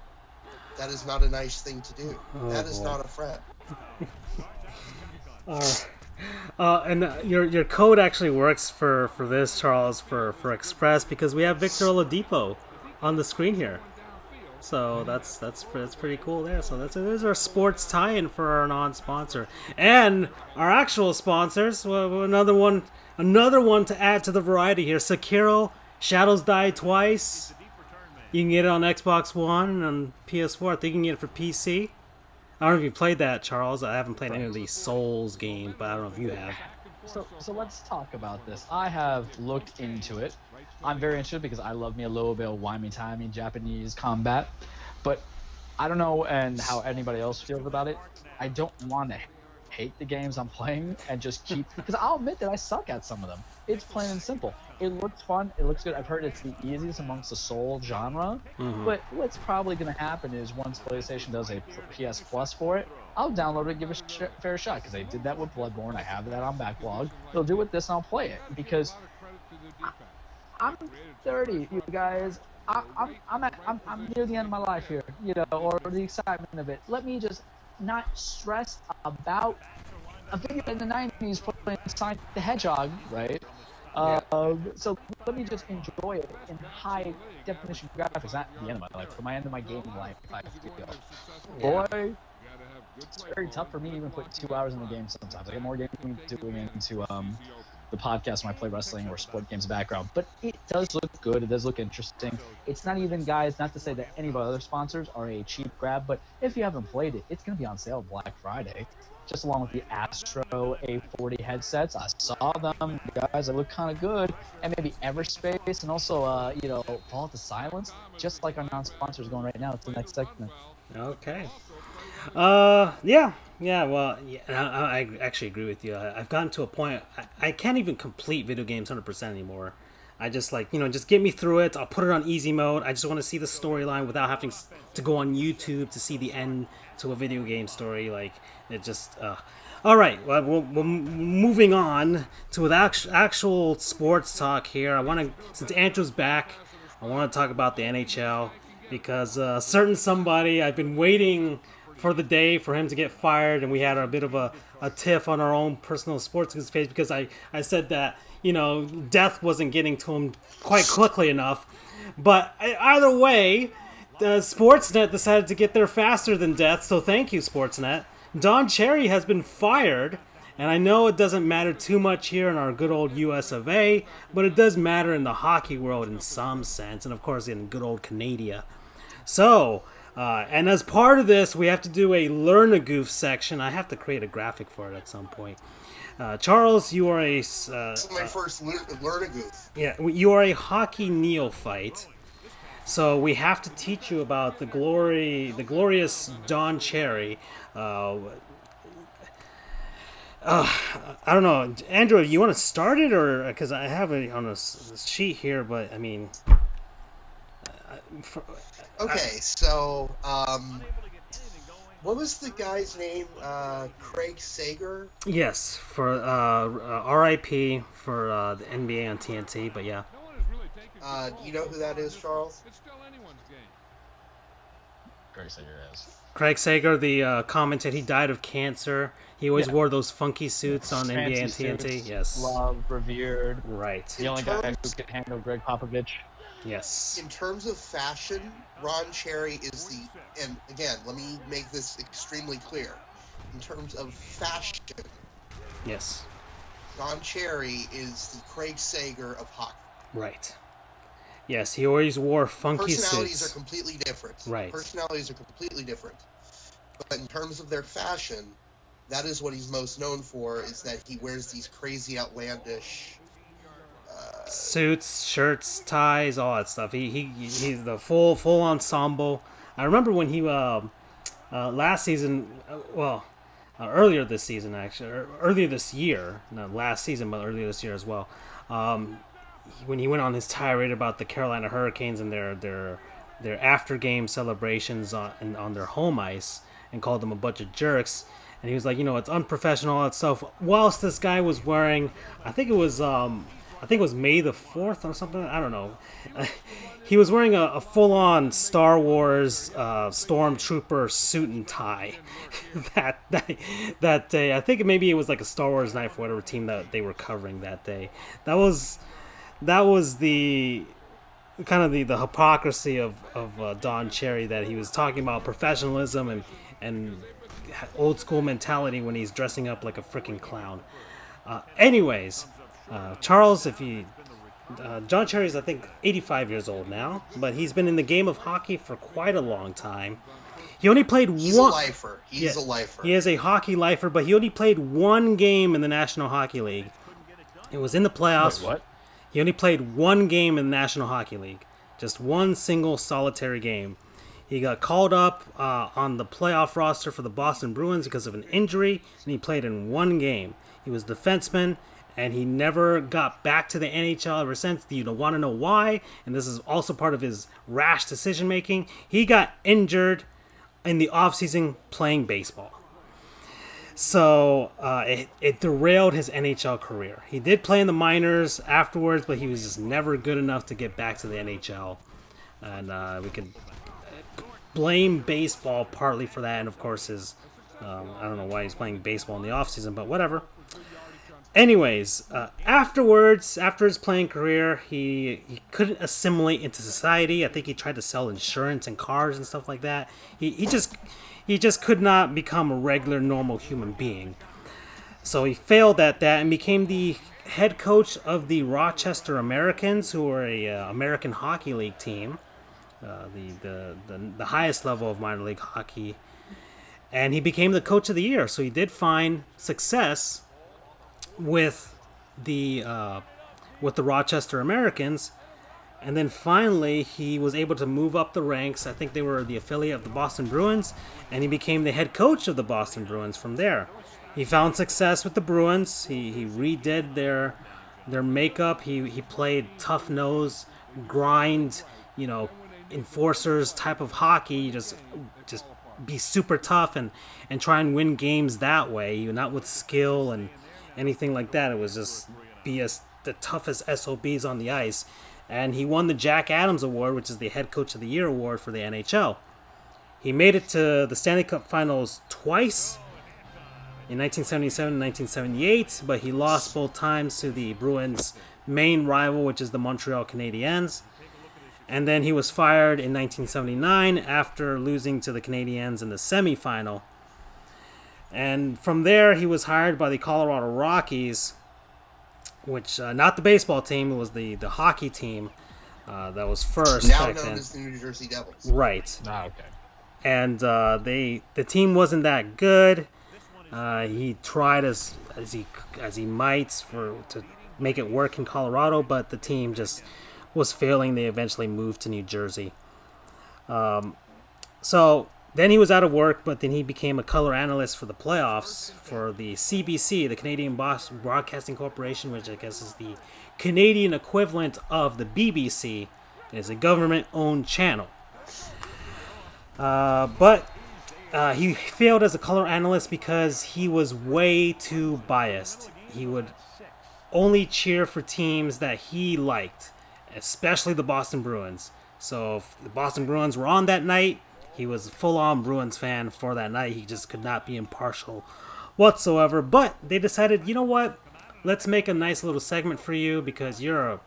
That is not a nice thing to do. That is not a friend. And your code actually works for this, Charles, for Express, because we have Victor Oladipo on the screen here. So that's pretty cool there. So there's our sports tie-in for our non-sponsor and our actual sponsors. Well, another one to add to the variety here. Sekiro: Shadows Die Twice. You can get it on Xbox One and PS4. I think you can get it for PC. I don't know if you played that, Charles. I haven't played any of these Souls games, but I don't know if you have. So let's talk about this. I have looked into it. I'm very interested because I love me a little bit of whiny-timey Japanese combat. But I don't know and how anybody else feels about it. I don't want to hate the games I'm playing and just keep... Because I'll admit that I suck at some of them. It's plain and simple. It looks fun. It looks good. I've heard it's the easiest amongst the Soul genre. Mm-hmm. But what's probably going to happen is once PlayStation does a PS Plus for it, I'll download it and give it a fair shot. Because they did that with Bloodborne. I have that on backlog. They'll do with this and I'll play it. Because I'm 30, you guys. I'm near the end of my life here, or the excitement of it. Let me just not stress about a video in the 90s playing Sonic the Hedgehog, right? So let me just enjoy it in high definition graphics. Not the end of my life, but my end of my gaming life. I feel. Boy, it's very tough for me to even put 2 hours in the game sometimes. I get more gaming doing into the podcast when I play wrestling or sport games background. But it does look good. It does look interesting. It's not even, guys, not to say that any of our other sponsors are a cheap grab, but if you haven't played it, it's going to be on sale Black Friday. Just along with the Astro A40 headsets. I saw them, guys. They look kind of good. And maybe Everspace and also, Fall to Silence. Just like our non-sponsors going right now. It's the next segment. Okay. Yeah, well, I actually agree with you. I've gotten to a point, I can't even complete video games 100% anymore. I just just get me through it. I'll put it on easy mode. I just want to see the storyline without having to go on YouTube to see the end to a video game story. Like, it just, All right, well, we're moving on to the actual sports talk here. Since Andrew's back, I want to talk about the NHL because certain somebody, I've been waiting for the day for him to get fired, and we had a bit of a tiff on our own personal sports page because I said that, death wasn't getting to him quite quickly enough. But either way, Sportsnet decided to get there faster than death, so thank you, Sportsnet. Don Cherry has been fired, and I know it doesn't matter too much here in our good old US of A, but it does matter in the hockey world in some sense, and of course in good old Canada. So, and as part of this, we have to do a Learn a Goof section. I have to create a graphic for it at some point. Charles, you are a... this is my first Learn a Goof. Yeah, you are a hockey neophyte. So we have to teach you about the glorious Don Cherry. I don't know, Andrew. You want to start it, or because I have it on a sheet here, but I mean, so what was the guy's name? Craig Sager. Yes, for R.I.P. for the NBA on TNT, but yeah. Do you know who that is, Charles? Craig Sager is. Craig Sager, the commented he died of cancer. He always wore those funky suits on NBA and TNT. Suits, yes. Loved, revered. Right. The only guy who could handle Greg Popovich. Yes. In terms of fashion, Ron Cherry is the... And again, let me make this extremely clear. In terms of fashion... Yes. Ron Cherry is the Craig Sager of hockey. Right. Yes, he always wore funky Personalities suits. are completely different. Right. Personalities are completely different. But in terms of their fashion, that is what he's most known for, is that he wears these crazy, outlandish... suits, shirts, ties, all that stuff. He's the full ensemble. I remember when he last season, earlier this season actually, or earlier this year, not last season, but earlier this year as well. When he went on his tirade about the Carolina Hurricanes and their after game celebrations on their home ice, and called them a bunch of jerks. And he was like, it's unprofessional, all that stuff. Whilst this guy was wearing, I think it was May the 4th or something. I don't know. He was wearing a full-on Star Wars stormtrooper suit and tie that day. I think maybe it was like a Star Wars night for whatever team that they were covering that day. That was the kind of the hypocrisy of Don Cherry, that he was talking about professionalism and old school mentality when he's dressing up like a freaking clown. Anyways. Charles, John Cherry's, I think, 85 years old now, but he's been in the game of hockey for quite a long time. He only played He's a lifer. He's a lifer. He is a hockey lifer, but he only played one game in the National Hockey League. It was in the playoffs. Wait, what? He only played one game in the National Hockey League. Just one single solitary game. He got called up on the playoff roster for the Boston Bruins because of an injury, and he played in one game. He was defenseman, and he never got back to the NHL ever since. You don't want to know why, and this is also part of his rash decision-making. He got injured in the offseason playing baseball. So it derailed his NHL career. He did play in the minors afterwards, but he was just never good enough to get back to the NHL. And we could blame baseball partly for that, and of course his... I don't know why he's playing baseball in the offseason, but whatever. Anyways, afterwards, after his playing career, he couldn't assimilate into society. I think he tried to sell insurance and cars and stuff like that. He just could not become a regular, normal human being. So he failed at that and became the head coach of the Rochester Americans, who are a American Hockey League team, the highest level of minor league hockey. And he became the coach of the year. So he did find success with the Rochester Americans, and then finally he was able to move up the ranks. I think they were the affiliate of the Boston Bruins, and he became the head coach of the Boston Bruins from there. He found success with the Bruins. He redid their makeup. He played tough nose, grind, enforcers type of hockey. Just be super tough and try and win games that way, not with skill and anything like that. It was just be the toughest SOBs on the ice. And he won the Jack Adams Award, which is the Head Coach of the Year award for the NHL. He made it to the Stanley Cup Finals twice, in 1977 and 1978, but he lost both times to the Bruins' main rival, which is the Montreal Canadiens. And then he was fired in 1979 after losing to the Canadiens in the semifinal. And from there, he was hired by the Colorado Rockies, which not the baseball team, it was the hockey team that was first now back known then. as the New Jersey Devils. Right. Okay. And the team wasn't that good. He tried as he might to make it work in Colorado, but the team just was failing. They eventually moved to New Jersey. So then he was out of work, but then he became a color analyst for the playoffs for the CBC, the Canadian Broadcasting Corporation, which I guess is the Canadian equivalent of the BBC. It is a government-owned channel. But he failed as a color analyst because he was way too biased. He would only cheer for teams that he liked, especially the Boston Bruins. So if the Boston Bruins were on that night, he was a full-on Bruins fan for that night. He just could not be impartial whatsoever. But they decided, you know what? Let's make a nice little segment for you because you're a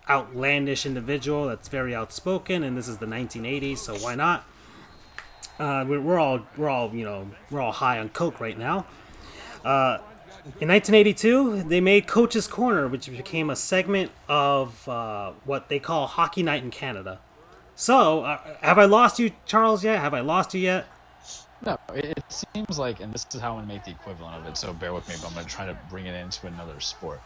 outlandish individual that's very outspoken, and this is the 1980s, so why not? We're all high on coke right now. In 1982, they made Coach's Corner, which became a segment of what they call Hockey Night in Canada. So, have I lost you, Charles, yet? Have I lost you yet? No, it seems like, and this is how I'm going to make the equivalent of it, so bear with me, but I'm going to try to bring it into another sport.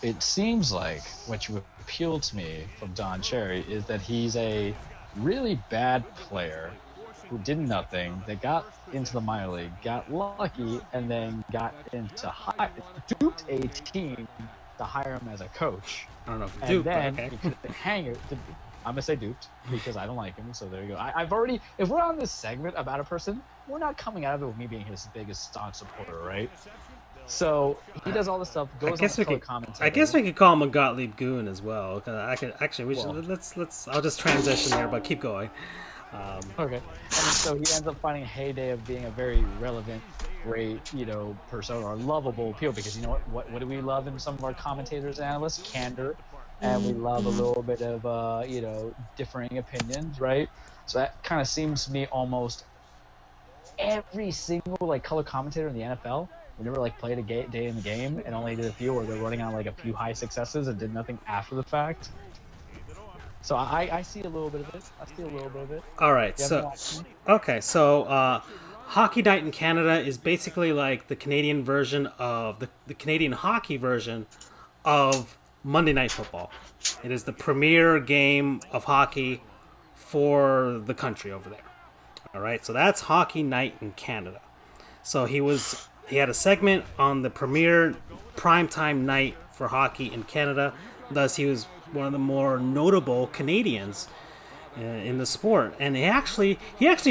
It seems like what you appealed to me from Don Cherry is that he's a really bad player who did nothing, that got into the minor league, got lucky, and then got into duped a team to hire him as a coach. I don't know if And duped, then but okay. he couldn't hang it. I'm gonna say duped because I don't like him. So there you go. I've already. If we're on this segment about a person, we're not coming out of it with me being his biggest staunch supporter, right? So he does all this stuff. Goes on the color commentary. I guess we could call him a Gottlieb Goon as well. I could actually. Let's. I'll just transition there, but keep going. Okay. And so he ends up finding a heyday of being a very relevant, great, persona or lovable appeal because you know what do we love in some of our commentators and analysts? Candor. And we love a little bit of, differing opinions, right? So that kind of seems to me almost every single, color commentator in the NFL who never, played a day in the game and only did a few, or they're running on, a few high successes and did nothing after the fact. So I see a little bit of it. All right, so Hockey Night in Canada is basically like the Canadian version of the Canadian hockey version of Monday Night Football. It is the premier game of hockey for the country over there. All right, so that's Hockey Night in Canada. So he had a segment on the premier primetime night for hockey in Canada. Thus, he was one of the more notable Canadians in the sport. And he actually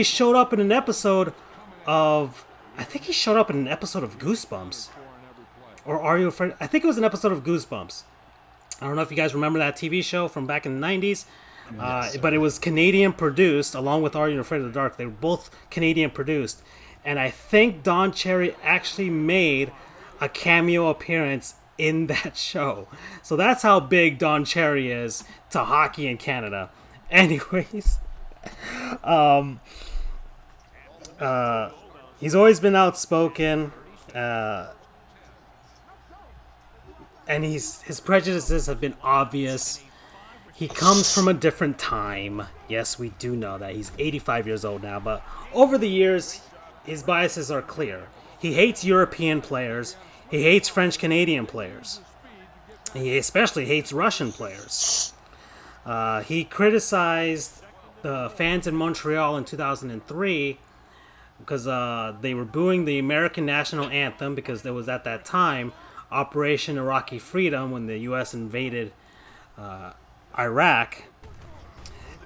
showed up in an episode of, I think he showed up in an episode of Goosebumps. Or Are You Afraid? I think it was an episode of Goosebumps. I don't know if you guys remember that TV show from back in the 90s. Yes, but it was Canadian produced, along with Are You Afraid of the Dark. They were both Canadian produced. And I think Don Cherry actually made a cameo appearance in that show. So that's how big Don Cherry is to hockey in Canada. Anyways, he's always been outspoken, and his prejudices have been obvious. He comes from a different time. Yes, we do know that. He's 85 years old now, but over the years, his biases are clear. He hates European players. He hates French-Canadian players. He especially hates Russian players. He criticized the fans in Montreal in 2003 because they were booing the American national anthem because there was at that time Operation Iraqi Freedom when the U.S. invaded Iraq.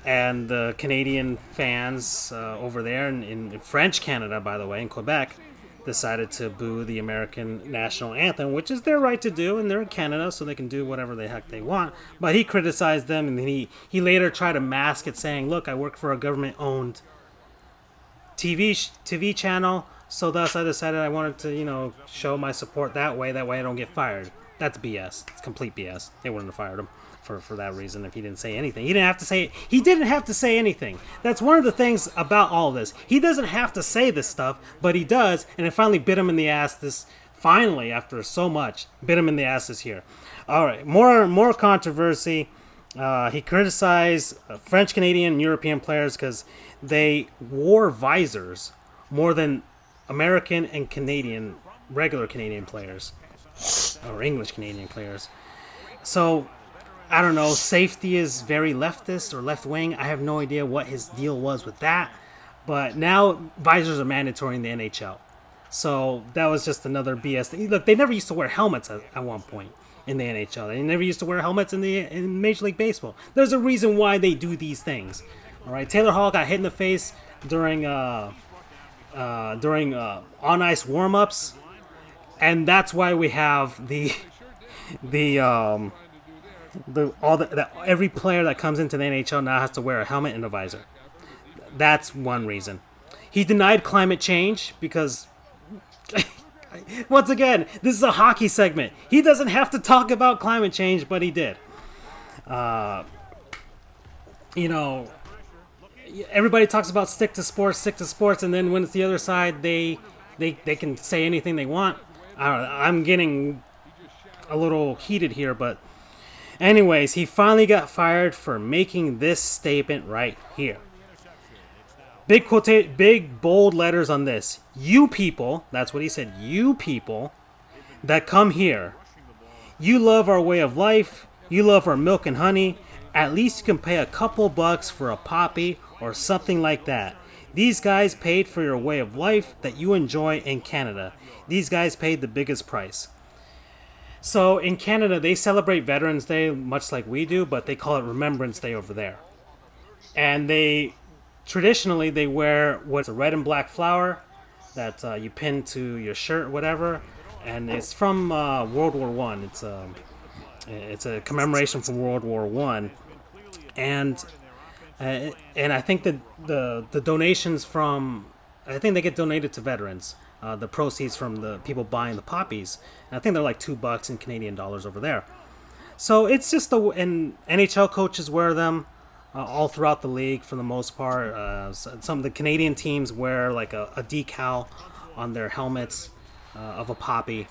And the Canadian fans over there in French Canada, by the way, in Quebec, decided to boo the American national anthem, which is their right to do, and they're in Canada, so they can do whatever the heck they want. But he criticized them, and then he later tried to mask it, saying, look, I work for a government-owned TV channel, so thus I decided I wanted to, show my support that way I don't get fired. That's BS. It's complete BS. They wouldn't have fired him for that reason if he didn't say anything. He didn't have to say. He didn't have to say anything. That's one of the things about all of this. He doesn't have to say this stuff, but he does, and it finally bit him in the ass. This finally, after so much, bit him in the ass this year. All right, more controversy. He criticized French, Canadian, and European players because they wore visors more than American and Canadian, regular Canadian players, or English Canadian players. So, I don't know, safety is very leftist or left-wing. I have no idea what his deal was with that. But now visors are mandatory in the NHL. So that was just another BS thing. Look, they never used to wear helmets at one point in the NHL. They never used to wear helmets in Major League Baseball. There's a reason why they do these things. All right, Taylor Hall got hit in the face during on-ice warm-ups, and that's why we have every player that comes into the NHL now has to wear a helmet and a visor. That's one reason. He denied climate change because, once again, this is a hockey segment. He doesn't have to talk about climate change, but he did. Everybody talks about stick to sports, and then when it's the other side, they can say anything they want. I don't know, I'm getting a little heated here, but anyways, he finally got fired for making this statement right here. Big bold letters on this. You people, that's what he said, you people that come here, you love our way of life, you love our milk and honey, at least you can pay a couple bucks for a poppy or something like that. These guys paid for your way of life that you enjoy in Canada. These guys paid the biggest price. So in Canada, they celebrate Veterans Day much like we do, but they call it Remembrance Day over there. And traditionally, they wear what's a red and black flower that you pin to your shirt or whatever. And it's from World War One. It's a commemoration from World War One. And I think that the donations I think they get donated to veterans. The proceeds from the people buying the poppies. And I think they're like $2 in Canadian dollars over there. So it's just and NHL coaches wear them all throughout the league for the most part. Some of the Canadian teams wear like a decal on their helmets of a poppy.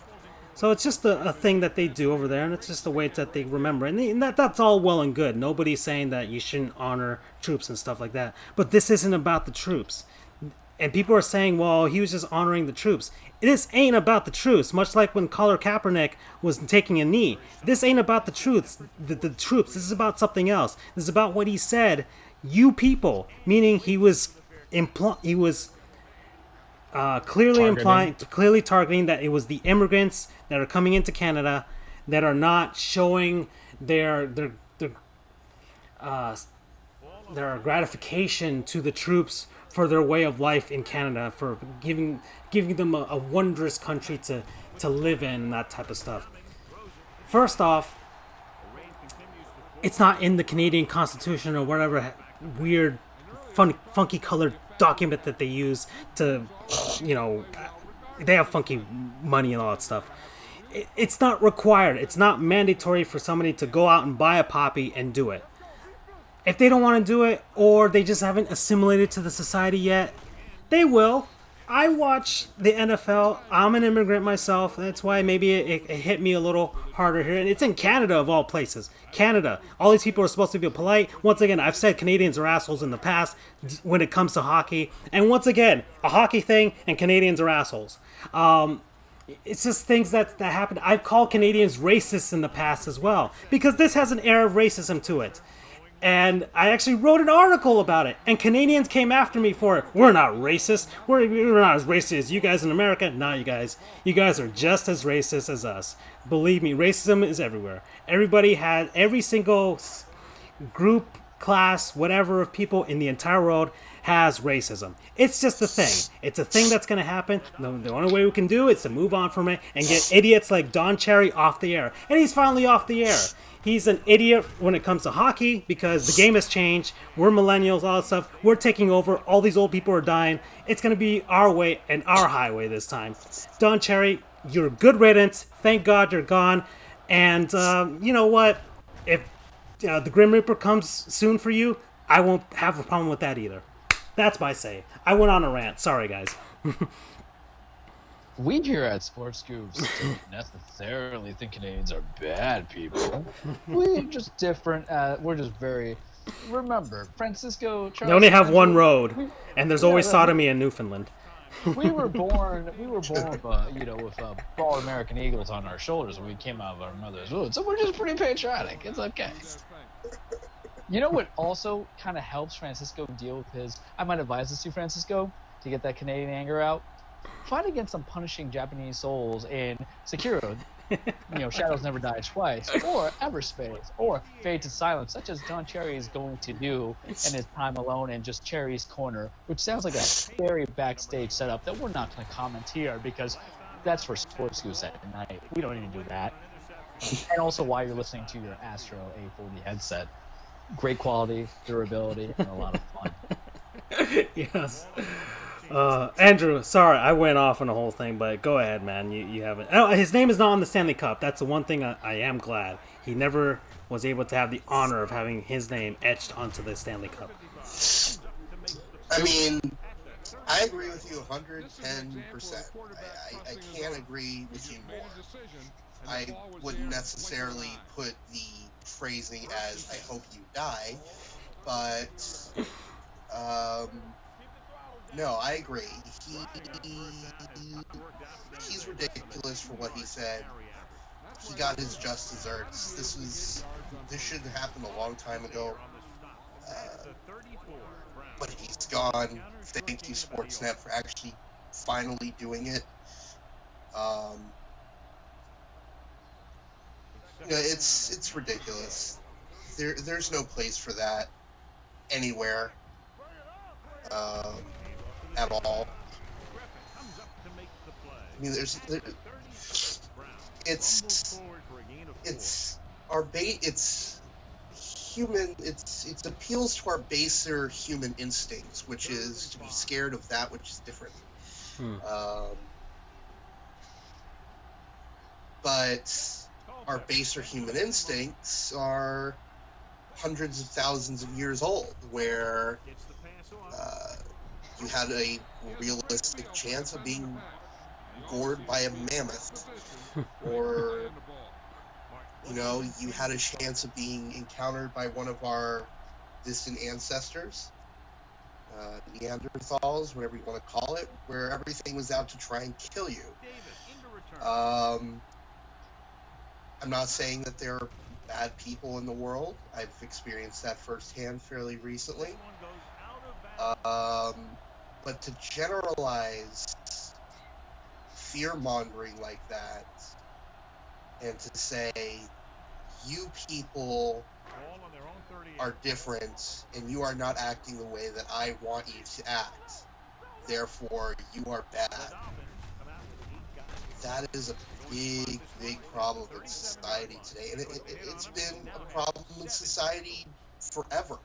So it's just a thing that they do over there, and it's just a way that they remember. And that's all well and good. Nobody's saying that you shouldn't honor troops and stuff like that. But this isn't about the troops. And people are saying, well, he was just honoring the troops. This ain't about the troops, much like when Colin Kaepernick was taking a knee. This ain't about the troops. The troops. This is about something else. This is about what he said. You people, meaning he was clearly targeting that it was the immigrants that are coming into Canada that are not showing their gratification to the troops for their way of life in Canada, for giving them a wondrous country to live in and that type of stuff. First off, it's not in the Canadian Constitution or whatever weird, funky colored document that they use to, they have funky money and all that stuff. It's not required. It's not mandatory for somebody to go out and buy a poppy and do it. If they don't want to do it, or they just haven't assimilated to the society yet, they will. I watch the NFL. I'm an immigrant myself. That's why maybe it hit me a little harder here. And it's in Canada, of all places. Canada. All these people are supposed to be polite. Once again, I've said Canadians are assholes in the past when it comes to hockey. And once again, a hockey thing and Canadians are assholes. It's just things that happen. I've called Canadians racist in the past as well, because this has an air of racism to it. And I actually wrote an article about it, and Canadians came after me for it. We're not racist. We're not as racist as you guys in America. No, you guys are just as racist as us. Believe me, racism is everywhere. Every single group, class, whatever of people in the entire world has racism. It's just a thing. It's a thing that's going to happen. The only way we can do it is to move on from it and get idiots like Don Cherry off the air. And he's finally off the air. He's an idiot when it comes to hockey because the game has changed. We're millennials, all that stuff. We're taking over. All these old people are dying. It's going to be our way and our highway this time. Don Cherry, you're good riddance. Thank God you're gone. And you know what? If the Grim Reaper comes soon for you, I won't have a problem with that either. That's my say. I went on a rant. Sorry, guys. We here at Sports Goofs don't necessarily think Canadians are bad people. We're just different. We're just very. Remember, Francisco. Charles, They only have one road, and there's always sodomy in Newfoundland. We were born with broad American eagles on our shoulders when we came out of our mother's womb. So we're just pretty patriotic. It's okay. You know what also kind of helps Francisco deal with his... I might advise this to Francisco to get that Canadian anger out. Fight against some punishing Japanese souls in Sekiro. Shadows Never Die Twice, or Everspace, or Fade to Silence, such as Don Cherry is going to do in his time alone in just Cherry's Corner, which sounds like a scary backstage setup that we're not going to comment here because that's for Sports Goofs at night. We don't even do that. And also while you're listening to your Astro A40 headset. Great quality, durability, and a lot of fun. Yes. Andrew, sorry, I went off on the whole thing, but go ahead, man. You have it. Oh, his name is not on the Stanley Cup. That's the one thing I am glad. He never was able to have the honor of having his name etched onto the Stanley Cup. I mean, I agree with you 110%. I can't agree with you more. I wouldn't necessarily put the phrasing as "I hope you die," but no, I agree. He's ridiculous for what he said. He got his just desserts. This should have happened a long time ago. But he's gone. Thank you, Sportsnet, for actually finally doing it. It's ridiculous. There's no place for that anywhere at all. I mean, it's our it's human. It appeals to our baser human instincts, which is to be scared of that which is different. But our baser human instincts are hundreds of thousands of years old, where you had a realistic chance of being gored by a mammoth, or you had a chance of being encountered by one of our distant ancestors, Neanderthals, whatever you want to call it, where everything was out to try and kill you. I'm not saying that there are bad people in the world. I've experienced that firsthand fairly recently. But to generalize fear-mongering like that, and to say, you people are different, and you are not acting the way that I want you to act, therefore you are bad. That is a big, big problem in society today, and it's been a problem in society forever.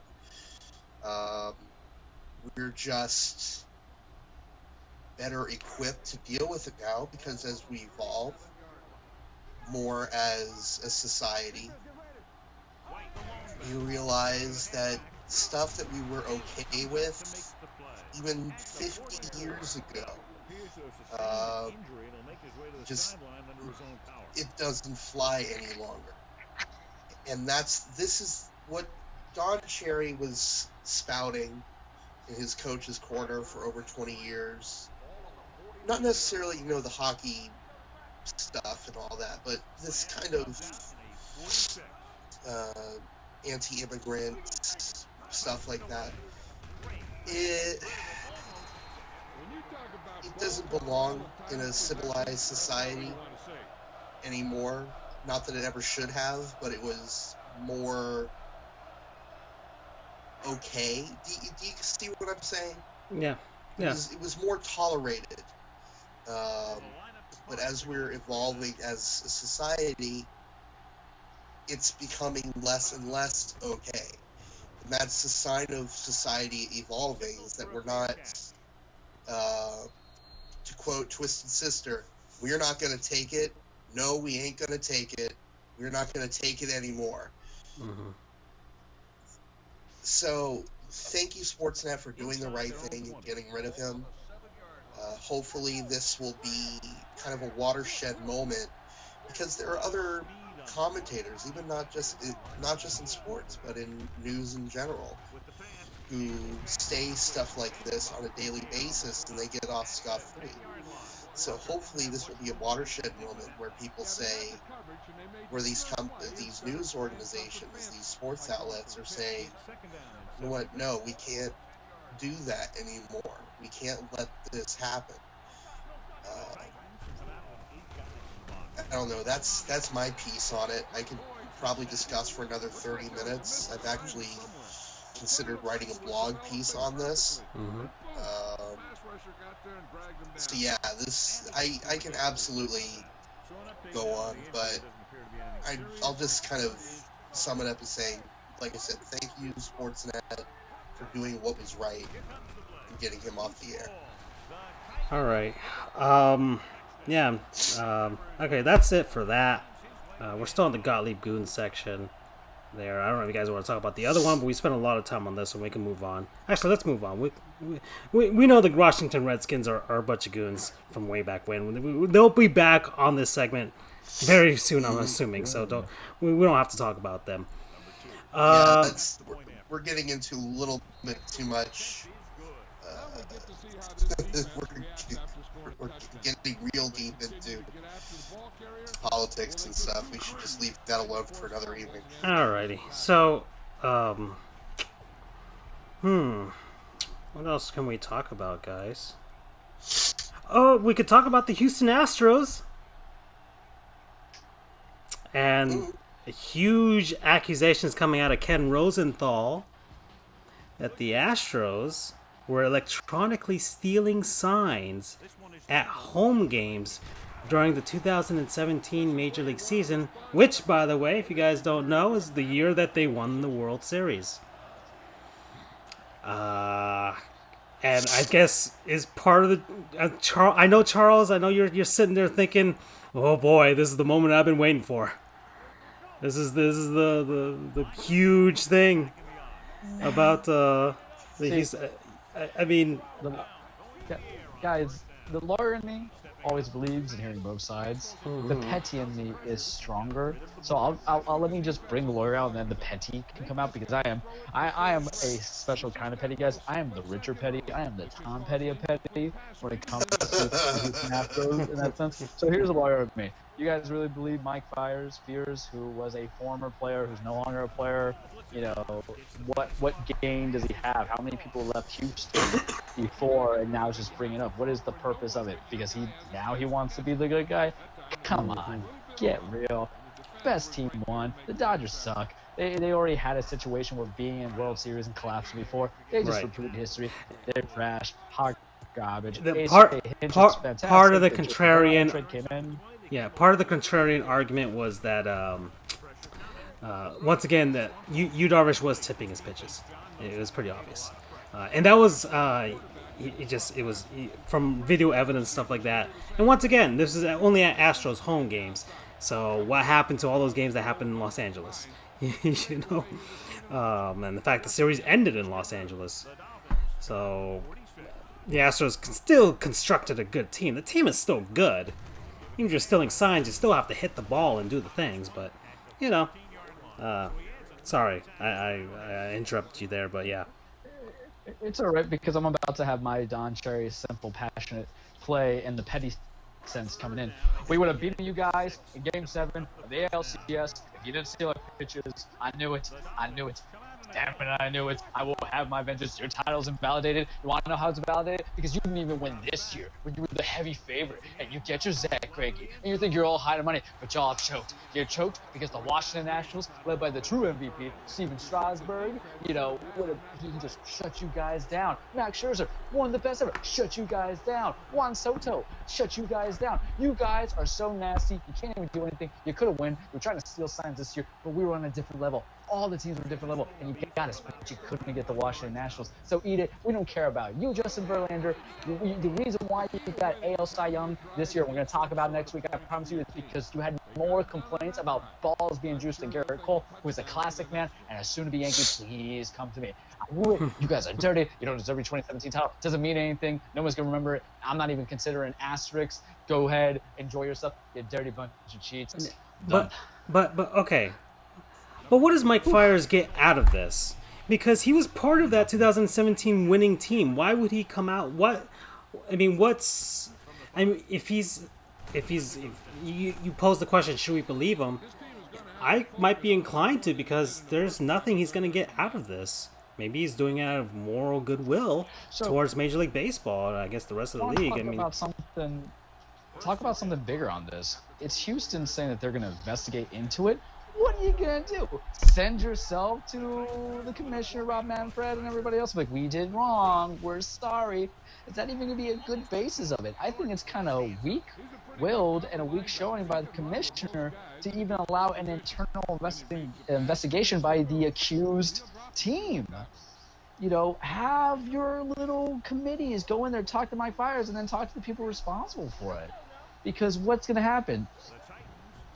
We're just better equipped to deal with it now, because as we evolve more as a society, you realize that stuff that we were okay with even 50 years ago, it doesn't fly any longer. And this is what Don Cherry was spouting in his coach's corner for over 20 years. Not necessarily, the hockey stuff and all that, but this kind of anti-immigrant stuff like that. It doesn't belong in a civilized society anymore. Not that it ever should have, but it was more okay. Do you see what I'm saying? Yeah. It was more tolerated. But as we're evolving as a society, it's becoming less and less okay. And that's the sign of society evolving, is that we're not, to quote Twisted Sister, we're not going to take it. No, we ain't going to take it. We're not going to take it anymore. Mm-hmm. So thank you, Sportsnet, for doing the right thing and getting rid of him. Hopefully this will be kind of a watershed moment, because there are other commentators, even not just in sports, but in news in general, who say stuff like this on a daily basis and they get off scot-free. So hopefully this will be a watershed moment where people say, where these news organizations, these sports outlets are saying, you know what, no, we can't do that anymore. We can't let this happen. I don't know. That's my piece on it. I could probably discuss for another 30 minutes. I've actually considered writing a blog piece on this. Mm-hmm. So yeah, I can absolutely go on, but I'll just kind of sum it up as saying, like I said, thank you, Sportsnet, for doing what was right and getting him off the air. All right. Yeah. Okay, that's it for that. We're still in the Gottlieb Goon section there. I don't know if you guys want to talk about the other one, but we spent a lot of time on this, so we can move on. Actually, let's move on. We know the Washington Redskins are a bunch of goons from way back when. They'll be back on this segment very soon, I'm assuming. So we don't have to talk about them. We're getting into a little bit too much. We're getting real deep into politics and stuff. We should just leave that alone for another evening. Alrighty. So, what else can we talk about, guys? Oh, we could talk about the Houston Astros. And huge accusations coming out of Ken Rosenthal that the Astros were electronically stealing signs at home games during the 2017 Major League season, which, by the way, if you guys don't know, is the year that they won the World Series. And I guess is part of the... I know, Charles, I know you're sitting there thinking, oh boy, this is the moment I've been waiting for. This is the huge thing about I mean, guys, the lawyer in me always believes in hearing both sides. Mm-hmm. The petty in me is stronger, so I'll let me just bring the lawyer out, and then the petty can come out, because I am a special kind of petty, guys. I am the Richard Petty. I am the Tom Petty of petty when it comes to Astros in that sense. So here's the lawyer of me. You guys really believe Mike Fears, who was a former player, who's no longer a player, you know, what gain does he have? How many people left Houston before and now is just bringing up? What is the purpose of it? Because he wants to be the good guy? Come on, get real. Best team won. The Dodgers suck. They already had a situation where being in World Series and collapsing before. They just repeated history. They're trash, hot garbage. Part of the contrarian... Yeah, part of the contrarian argument was that once again that Yu Darvish was tipping his pitches. It was pretty obvious, and that was it was from video evidence, stuff like that. And once again, this is only at Astros home games. So what happened to all those games that happened in Los Angeles? You know, and the fact the series ended in Los Angeles. So the Astros still constructed a good team. The team is still good. Even if you're stealing signs, you still have to hit the ball and do the things. But, you know, sorry, I interrupted you there, but yeah. It's all right, because I'm about to have my Don Cherry simple, passionate play in the petty sense coming in. We would have beaten you guys in Game 7 of the ALCS if you didn't steal our pitches. I knew it. Damn it, I knew it. I will have my vengeance. Your title's invalidated. You want to know how it's invalidated? Because you didn't even win this year when you were the heavy favorite. And you get your Zach Greinke. And you think you're all high to money, but y'all choked. You're choked because the Washington Nationals, led by the true MVP, Steven Strasburg, you know, he just shut you guys down. Max Scherzer, one of the best ever, shut you guys down. Juan Soto, shut you guys down. You guys are so nasty. You can't even do anything. You could have won. You were trying to steal signs this year, but we were on a different level. All the teams were a different level, and you got us, but you couldn't get the Washington Nationals. So eat it. We don't care about you, Justin Verlander. The reason why you got AL Cy Young this year, we're going to talk about next week, I promise you, is because you had more complaints about balls being juiced than Garrett Cole, who is a classic man and a soon-to-be Yankee. Please come to me. You guys are dirty. You don't deserve your 2017 title. Doesn't mean anything. No one's going to remember it. I'm not even considering asterisks. Go ahead. Enjoy yourself. You dirty bunch of cheats. But okay. But what does Mike Fiers get out of this? Because he was part of that 2017 winning team. Why would he come out? If you pose the question, should we believe him? I might be inclined to, because there's nothing he's going to get out of this. Maybe he's doing it out of moral goodwill towards Major League Baseball and I guess the rest of the league. Talk about something bigger on this. It's Houston saying that they're going to investigate into it. What are you going to do? Send yourself to the commissioner, Rob Manfred, and everybody else? Like, we did wrong. We're sorry. Is that even going to be a good basis of it? I think it's kind of weak-willed and a weak showing by the commissioner to even allow an internal investigation by the accused team. You know, have your little committees go in there, talk to Mike Fiers, and then talk to the people responsible for it. Because what's going to happen?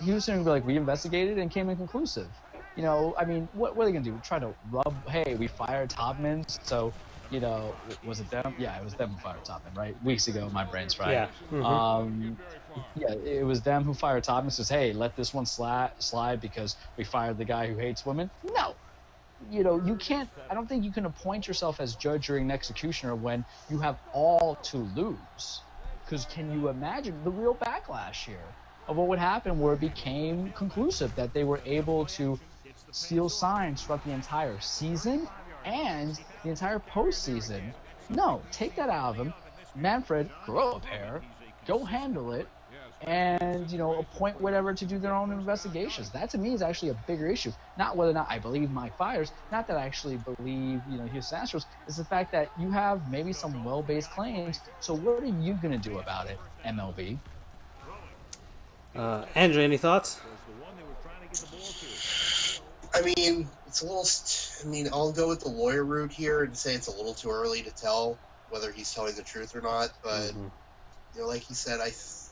Houston will be like, we investigated and came inconclusive. You know, I mean, what are they going to do? Try to hey, we fired Topman, so, you know, was it them? Yeah, it was them who fired Topman, right? Weeks ago, my brain's fried. Yeah. Mm-hmm. Yeah, it was them who fired Topman. Says, hey, let this one slide because we fired the guy who hates women. No. You know, you can't, I don't think you can appoint yourself as judge, jury, and executioner when you have all to lose. Because can you imagine the real backlash here of what would happen where it became conclusive that they were able to steal signs throughout the entire season and the entire postseason? No, take that out of them. Manfred, grow a pair, go handle it, and, you know, appoint whatever to do their own investigations. That, to me, is actually a bigger issue. Not whether or not I believe Mike Fiers, not that I actually believe, you know, Houston Astros, is the fact that you have maybe some well-based claims. So what are you going to do about it, MLB? Andrew, any thoughts? I mean, it's a little. I'll go with the lawyer route here and say it's a little too early to tell whether he's telling the truth or not. But you know, like he said,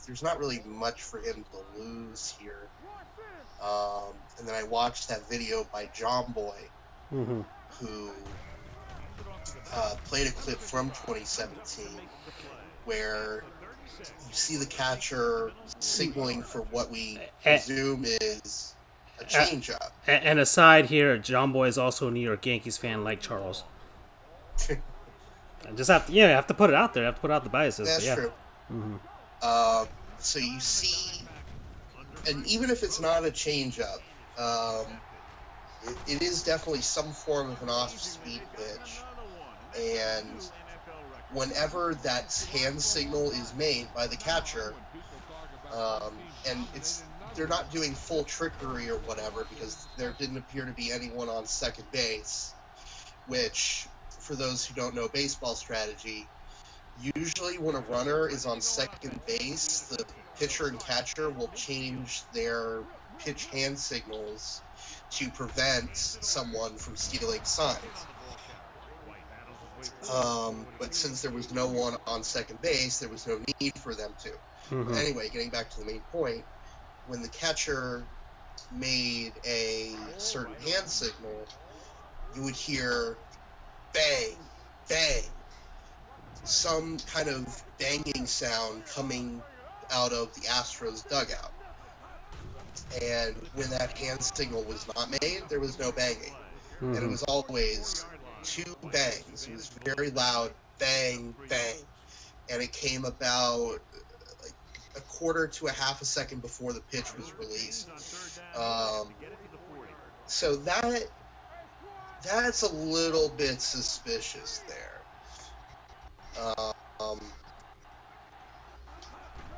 there's not really much for him to lose here. And then I watched that video by John Boy, who played a clip from 2017 where you see the catcher signaling for what we presume is a changeup. And aside here, John Boy is also a New York Yankees fan, like Charles. I just have to put it out there. I have to put out the biases. That's true. So you see, and even if it's not a changeup, it is definitely some form of an off-speed pitch. And whenever that hand signal is made by the catcher, and they're not doing full trickery or whatever, because there didn't appear to be anyone on second base, which, for those who don't know baseball strategy, usually when a runner is on second base, the pitcher and catcher will change their pitch hand signals to prevent someone from stealing signs. But since there was no one on second base, there was no need for them to. But anyway, getting back to the main point, when the catcher made a certain hand signal, you would hear bang, bang, some kind of banging sound coming out of the Astros dugout. And when that hand signal was not made, there was no banging. And it was always two bangs. It was very loud, bang, bang. And it came about like a quarter to a half a second before the pitch was released. So that's a little bit suspicious there.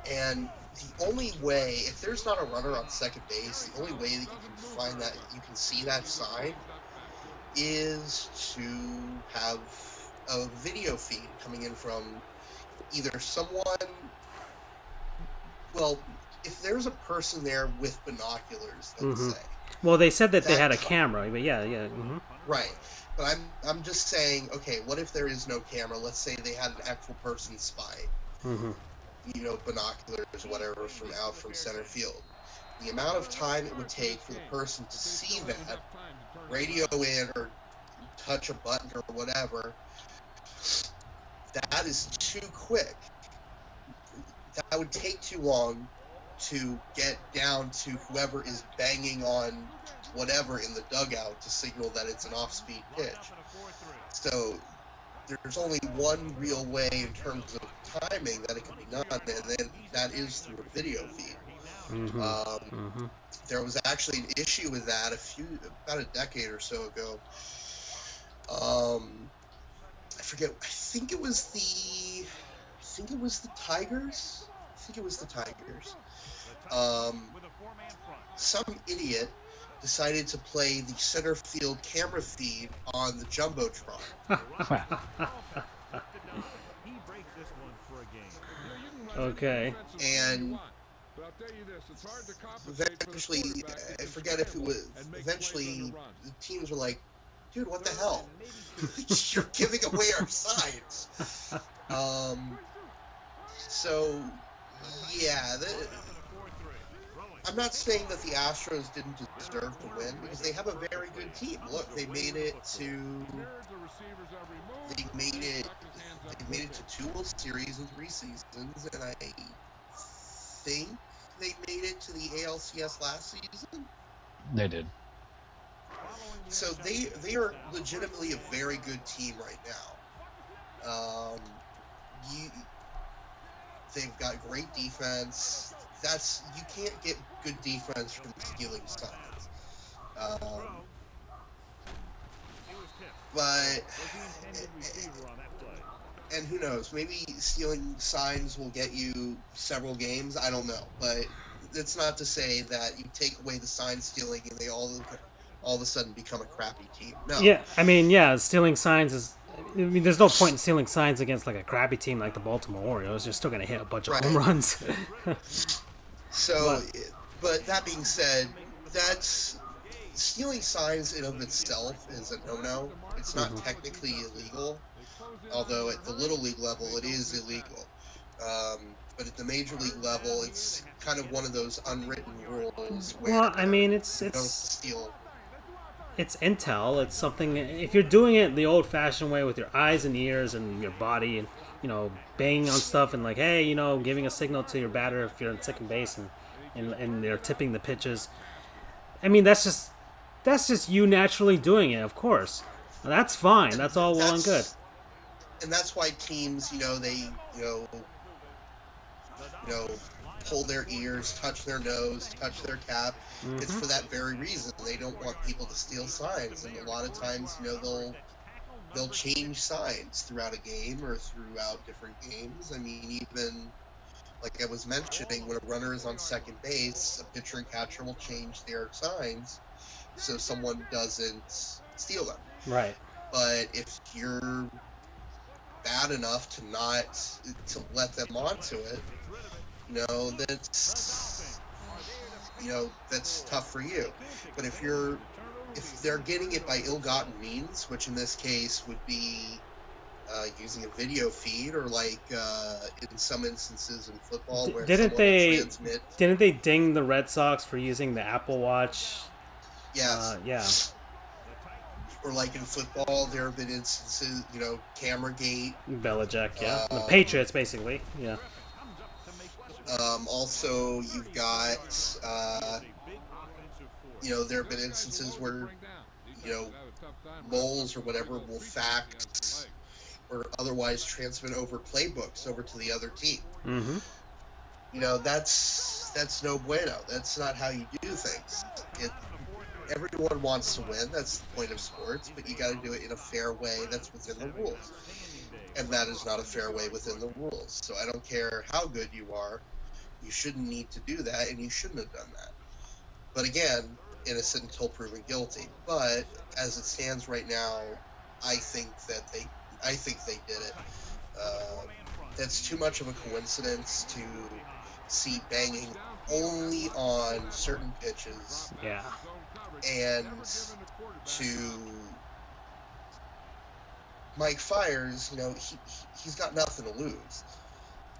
And the only way, if there's not a runner on second base, the only way that you can see that sign is to have a video feed coming in from either someone, well, if there's a person there with binoculars, let's say. Well, they said that they had a camera, but yeah. Right. But I'm just saying, okay, what if there is no camera? Let's say they had an actual person spying, binoculars or whatever from center field. the amount of time it would take for the person to see that, radio in or touch a button or whatever, that is too quick. That would take too long to get down to whoever is banging on whatever in the dugout to signal that it's an off-speed pitch. So there's only one real way in terms of timing that it can be done, and then that is through a video feed. There was actually an issue with that about a decade or so ago. I forget. I think it was the Tigers. Some idiot decided to play the center field camera feed on the Jumbotron. Okay. And eventually, I forget if it was, eventually the teams were like, dude, what the hell? You're giving away our signs. So, yeah, I'm not saying that the Astros didn't deserve to win, because they have a very good team. Look, they made it to 2 World Series in 3 seasons, and I think they made it to the ALCS last season. They did. So they are legitimately a very good team right now. They've got great defense. You can't get good defense from stealing signs. But and who knows? Maybe stealing signs will get you several games. I don't know, but it's not to say that you take away the sign stealing and they all of a sudden become a crappy team. No. Yeah, I mean, stealing signs is. I mean, there's no point in stealing signs against like a crappy team like the Baltimore Orioles. You're still going to hit a bunch of home runs. So, but that being said, that's stealing signs in of itself is a no-no. It's not technically illegal, although at the Little League level it is illegal. But at the Major League level, it's kind of one of those unwritten rules where well, I mean, you don't steal. It's intel. It's something. If you're doing it the old-fashioned way with your eyes and ears and your body, and banging on stuff and like, hey, giving a signal to your batter if you're on second base and they're tipping the pitches. I mean, that's just you naturally doing it. Of course, that's fine. That's all well and good. And that's why teams, they pull their ears, touch their nose, touch their cap. It's for that very reason. They don't want people to steal signs, and a lot of times, they'll change signs throughout a game or throughout different games. I mean, even like I was mentioning, when a runner is on second base, a pitcher and catcher will change their signs so someone doesn't steal them. Right. But if you're bad enough to let them onto it, that's tough for you. But if they're getting it by ill-gotten means, which in this case would be using a video feed, or like in some instances in football where didn't they ding the Red Sox for using the Apple Watch? Yes. Yeah. Or like in football, there have been instances, Cameragate, Belichick, yeah, the Patriots basically, yeah. Also, you've got, there have been instances where, moles or whatever will fax or otherwise transmit over playbooks over to the other team. That's no bueno. That's not how you do things. Everyone wants to win. That's the point of sports, but you got to do it in a fair way that's within the rules. And that is not a fair way within the rules. So I don't care how good you are. You shouldn't need to do that, and you shouldn't have done that. But again, innocent until proven guilty. But as it stands right now, I think they did it. That's too much of a coincidence to see banging only on certain pitches. Yeah. And to Mike Fiers, he's got nothing to lose.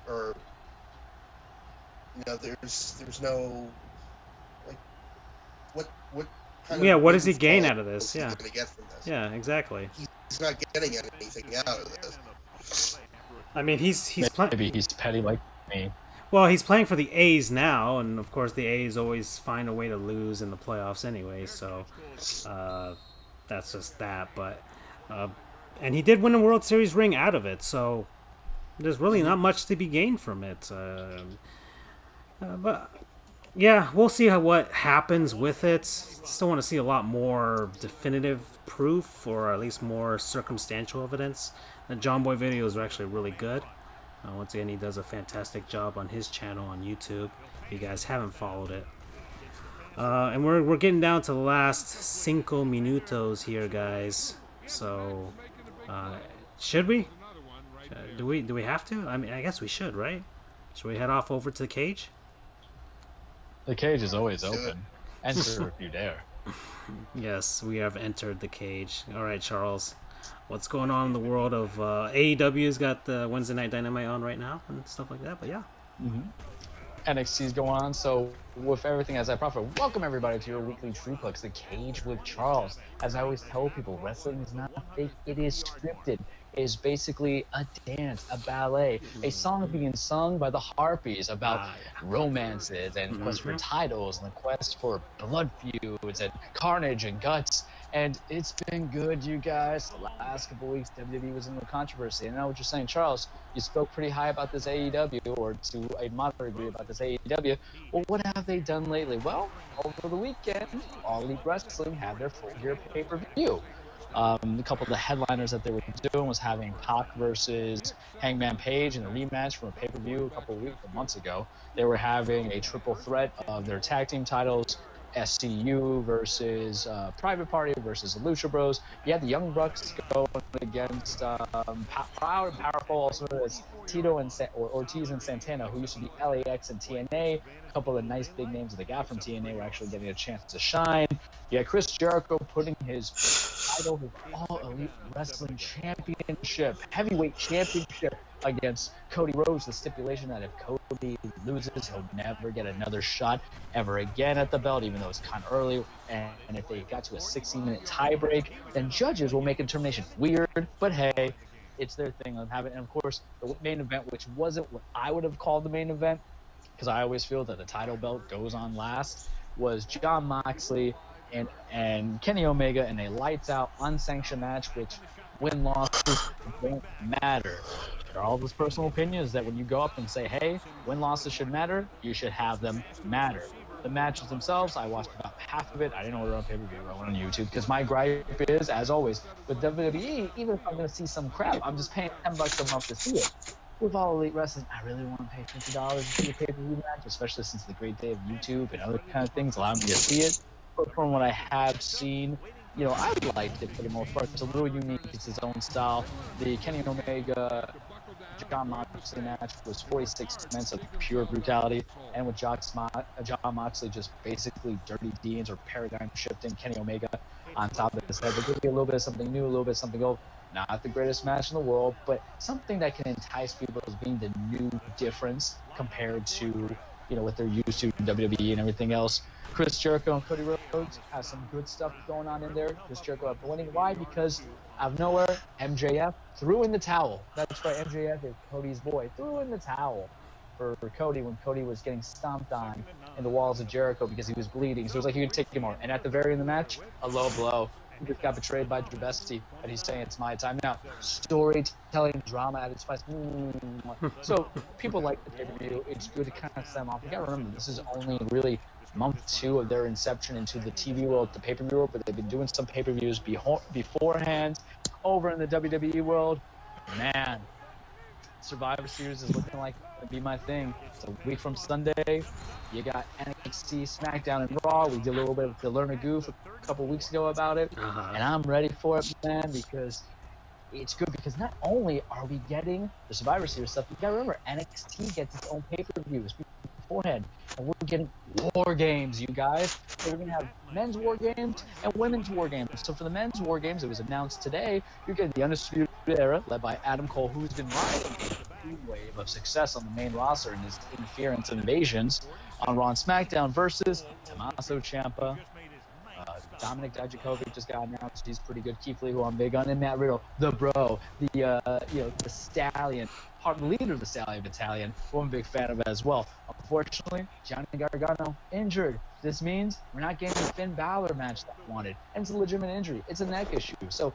Or there's no what kind Yeah, of what does he gain windfall out of this? is he Yeah. going to get from this? Yeah, exactly. He's not getting anything out of this. I mean, he's playing. Maybe he's petty like me. Well, he's playing for the A's now, and of course the A's always find a way to lose in the playoffs anyway. So that's just that. But and he did win a World Series ring out of it, so there's really not much to be gained from it. But yeah, we'll see what happens with it. Still want to see a lot more definitive proof, or at least more circumstantial evidence. The John Boy videos are actually really good. Once again, he does a fantastic job on his channel on YouTube, if you guys haven't followed it. And we're getting down to the last 5 minutos here, guys. So, should we? Do we have to? I mean, I guess we should, right? Should we head off over to the cage? The cage is always open. Enter if you dare. Yes, we have entered the cage. All right, Charles. What's going on in the world of AEW's got the Wednesday Night Dynamite on right now and stuff like that, but yeah. NXT's going on, so with everything as I profit, welcome everybody to your weekly Triplex, The Cage with Charles. As I always tell people, wrestling is not fake, it is scripted. It is basically a dance, a ballet, a song being sung by the Harpies about romances and quest for titles and the quest for blood feuds and carnage and guts. And it's been good, you guys. The last couple weeks, WWE was in the controversy. And I know what you're saying, Charles. You spoke pretty high about this AEW, or to a moderate degree about this AEW. Well, what have they done lately? Well, over the weekend, All Elite Wrestling had their full-year pay-per-view. A couple of the headliners that they were doing was having Pac versus Hangman Page in a rematch from a pay-per-view a months ago. They were having a triple threat of their tag team titles. SCU versus Private Party versus the Lucha Bros. You had the Young Bucks going against Proud and Powerful, also as Tito and Ortiz and Santana, who used to be LAX and TNA. A couple of the nice big names that they got from TNA were actually getting a chance to shine. You had Chris Jericho putting his title, his All Elite Wrestling Championship, Heavyweight Championship, against Cody Rhodes. The stipulation that if Cody loses, he'll never get another shot ever again at the belt, even though it's kind of early. And if they got to a 16-minute tiebreak, then judges will make a determination. Weird, but hey, it's their thing of having. And of course, the main event, which wasn't what I would have called the main event, because I always feel that the title belt goes on last, was Jon Moxley and Kenny Omega in a lights-out, unsanctioned match, which win-losses don't matter. Charles' personal opinion is that when you go up and say, hey, win-losses should matter, you should have them matter. The matches themselves, I watched about half of it. I didn't order on pay-per-view. I went on YouTube because my gripe is, as always, with WWE, even if I'm going to see some crap, I'm just paying $10 a month to see it. With All Elite Wrestling, I really want to pay $50 to see a pay-per-view match, especially since the great day of YouTube and other kind of things allow me to see it. But from what I have seen, you know, I liked it for the most part. It's a little unique. It's its own style. The Kenny Omega Jon Moxley match was 46 minutes of pure brutality, and with Jon Moxley just basically dirty deeds or paradigm shifting Kenny Omega on top of his head. They give you a little bit of something new, a little bit of something old. Not the greatest match in the world, but something that can entice people as being the new difference compared to, you know, what they're used to in WWE and everything else. Chris Jericho and Cody Rhodes have some good stuff going on in there. Chris Jericho up winning. Why? Because out of nowhere, MJF threw in the towel. That's right, MJF is Cody's boy. Threw in the towel for Cody when Cody was getting stomped on in the walls of Jericho because he was bleeding. So it was like he could take him out. And at the very end of the match, a low blow. He just got betrayed by Trubisky, and he's saying it's my time now. Storytelling, drama at its finest. So people like the pay-per-view. It's good to kind of set them off. You got to remember, this is only really month 2 of their inception into the TV world, the pay-per-view world, but they've been doing some pay-per-views beforehand. Over in the WWE world, man, Survivor Series is looking like it'll be my thing. It's a week from Sunday. You got NXT, SmackDown, and Raw. We did a little bit of the Learn a Goof a couple weeks ago about it, and I'm ready for it, man, because it's good. Because not only are we getting the Survivor Series stuff, you gotta remember NXT gets its own pay-per-views beforehand, and we're getting war games, you guys. So we're gonna have men's war games and women's war games. So for the men's war games, it was announced today, you're getting the Undisputed Era, led by Adam Cole, who's been riding a wave of success on the main roster in his interference and invasions on Raw and SmackDown, versus Tommaso Ciampa Dominic Dijakovic just got announced. He's pretty good. Keith Lee, who I'm big on, and Matt Riddle, the bro, the Stallion, the leader of the Stallion Battalion, who I'm a big fan of as well. Unfortunately, Johnny Gargano injured. This means we're not getting the Finn Balor match that we wanted, and it's a legitimate injury. It's a neck issue, so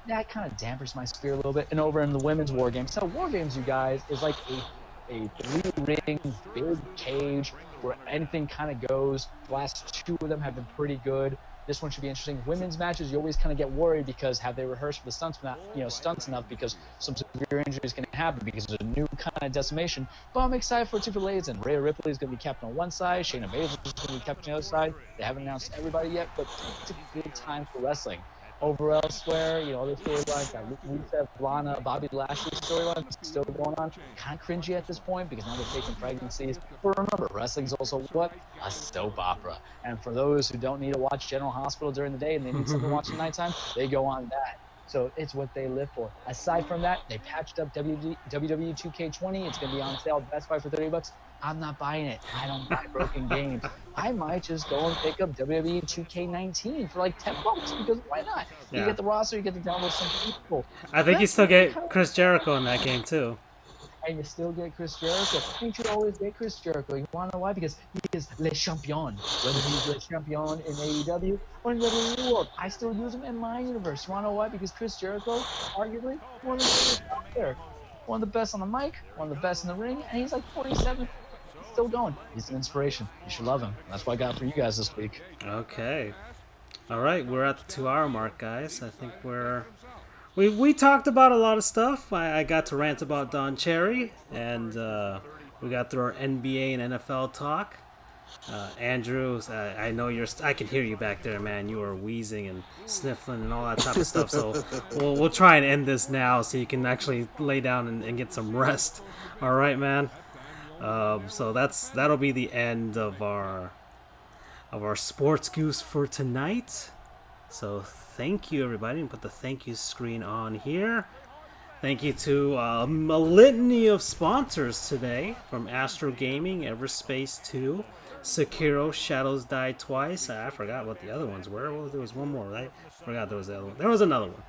that kind of dampers my spirit a little bit. And over in the women's War Games, so War Games, you guys, is like a 3-ring big cage where anything kind of goes. The last 2 of them have been pretty good. This one should be interesting. Women's matches, you always kind of get worried because have they rehearsed for the stunts enough, because some severe injuries can happen because there's a new kind of decimation. But I'm excited for it too for ladies. And Rhea Ripley is going to be captain on one side. Shayna Baszler is going to be captain on the other side. They haven't announced everybody yet, but it's a good time for wrestling. Over elsewhere, other storylines like Rusev, Lana, Bobby Lashley's storyline is still going on. Kind of cringy at this point because now they're taking pregnancies. But remember, wrestling's also what? A soap opera. And for those who don't need to watch General Hospital during the day and they need something to watch at nighttime, they go on that. So it's what they live for. Aside from that, they patched up WWE 2K20. It's going to be on sale at Best Buy for $30. I'm not buying it. I don't buy broken games. I might just go and pick up WWE 2K19 for like $10 because why not? Yeah. You get the roster, you get to download some people. I think you still get Chris Jericho in that game too. And you still get Chris Jericho. You should always get Chris Jericho. You want to know why? Because he is Le Champion. Whether he's Le Champion in AEW or in WWE World, I still use him in my universe. You want to know why? Because Chris Jericho, arguably, one of the best out there. One of the best on the mic, one of the best in the ring, and he's like 47. He's still going. He's an inspiration. You should love him. That's what I got for you guys this week. Okay. All right, we're at the 2-hour mark, guys. I think we talked about a lot of stuff. I got to rant about Don Cherry, and we got through our NBA and NFL talk. Andrew, I know I can hear you back there, man. You are wheezing and sniffling and all that type of stuff. So we'll try and end this now so you can actually lay down and get some rest. All right, man. So that'll be the end of our Sports Goofs for tonight. So thank you, everybody, and put the thank you screen on here. Thank you to a litany of sponsors today, from Astro Gaming, Everspace 2, Sekiro, Shadows Die Twice. I forgot what the other ones were. Well, there was one more, right? I forgot there was the other one. There was another one.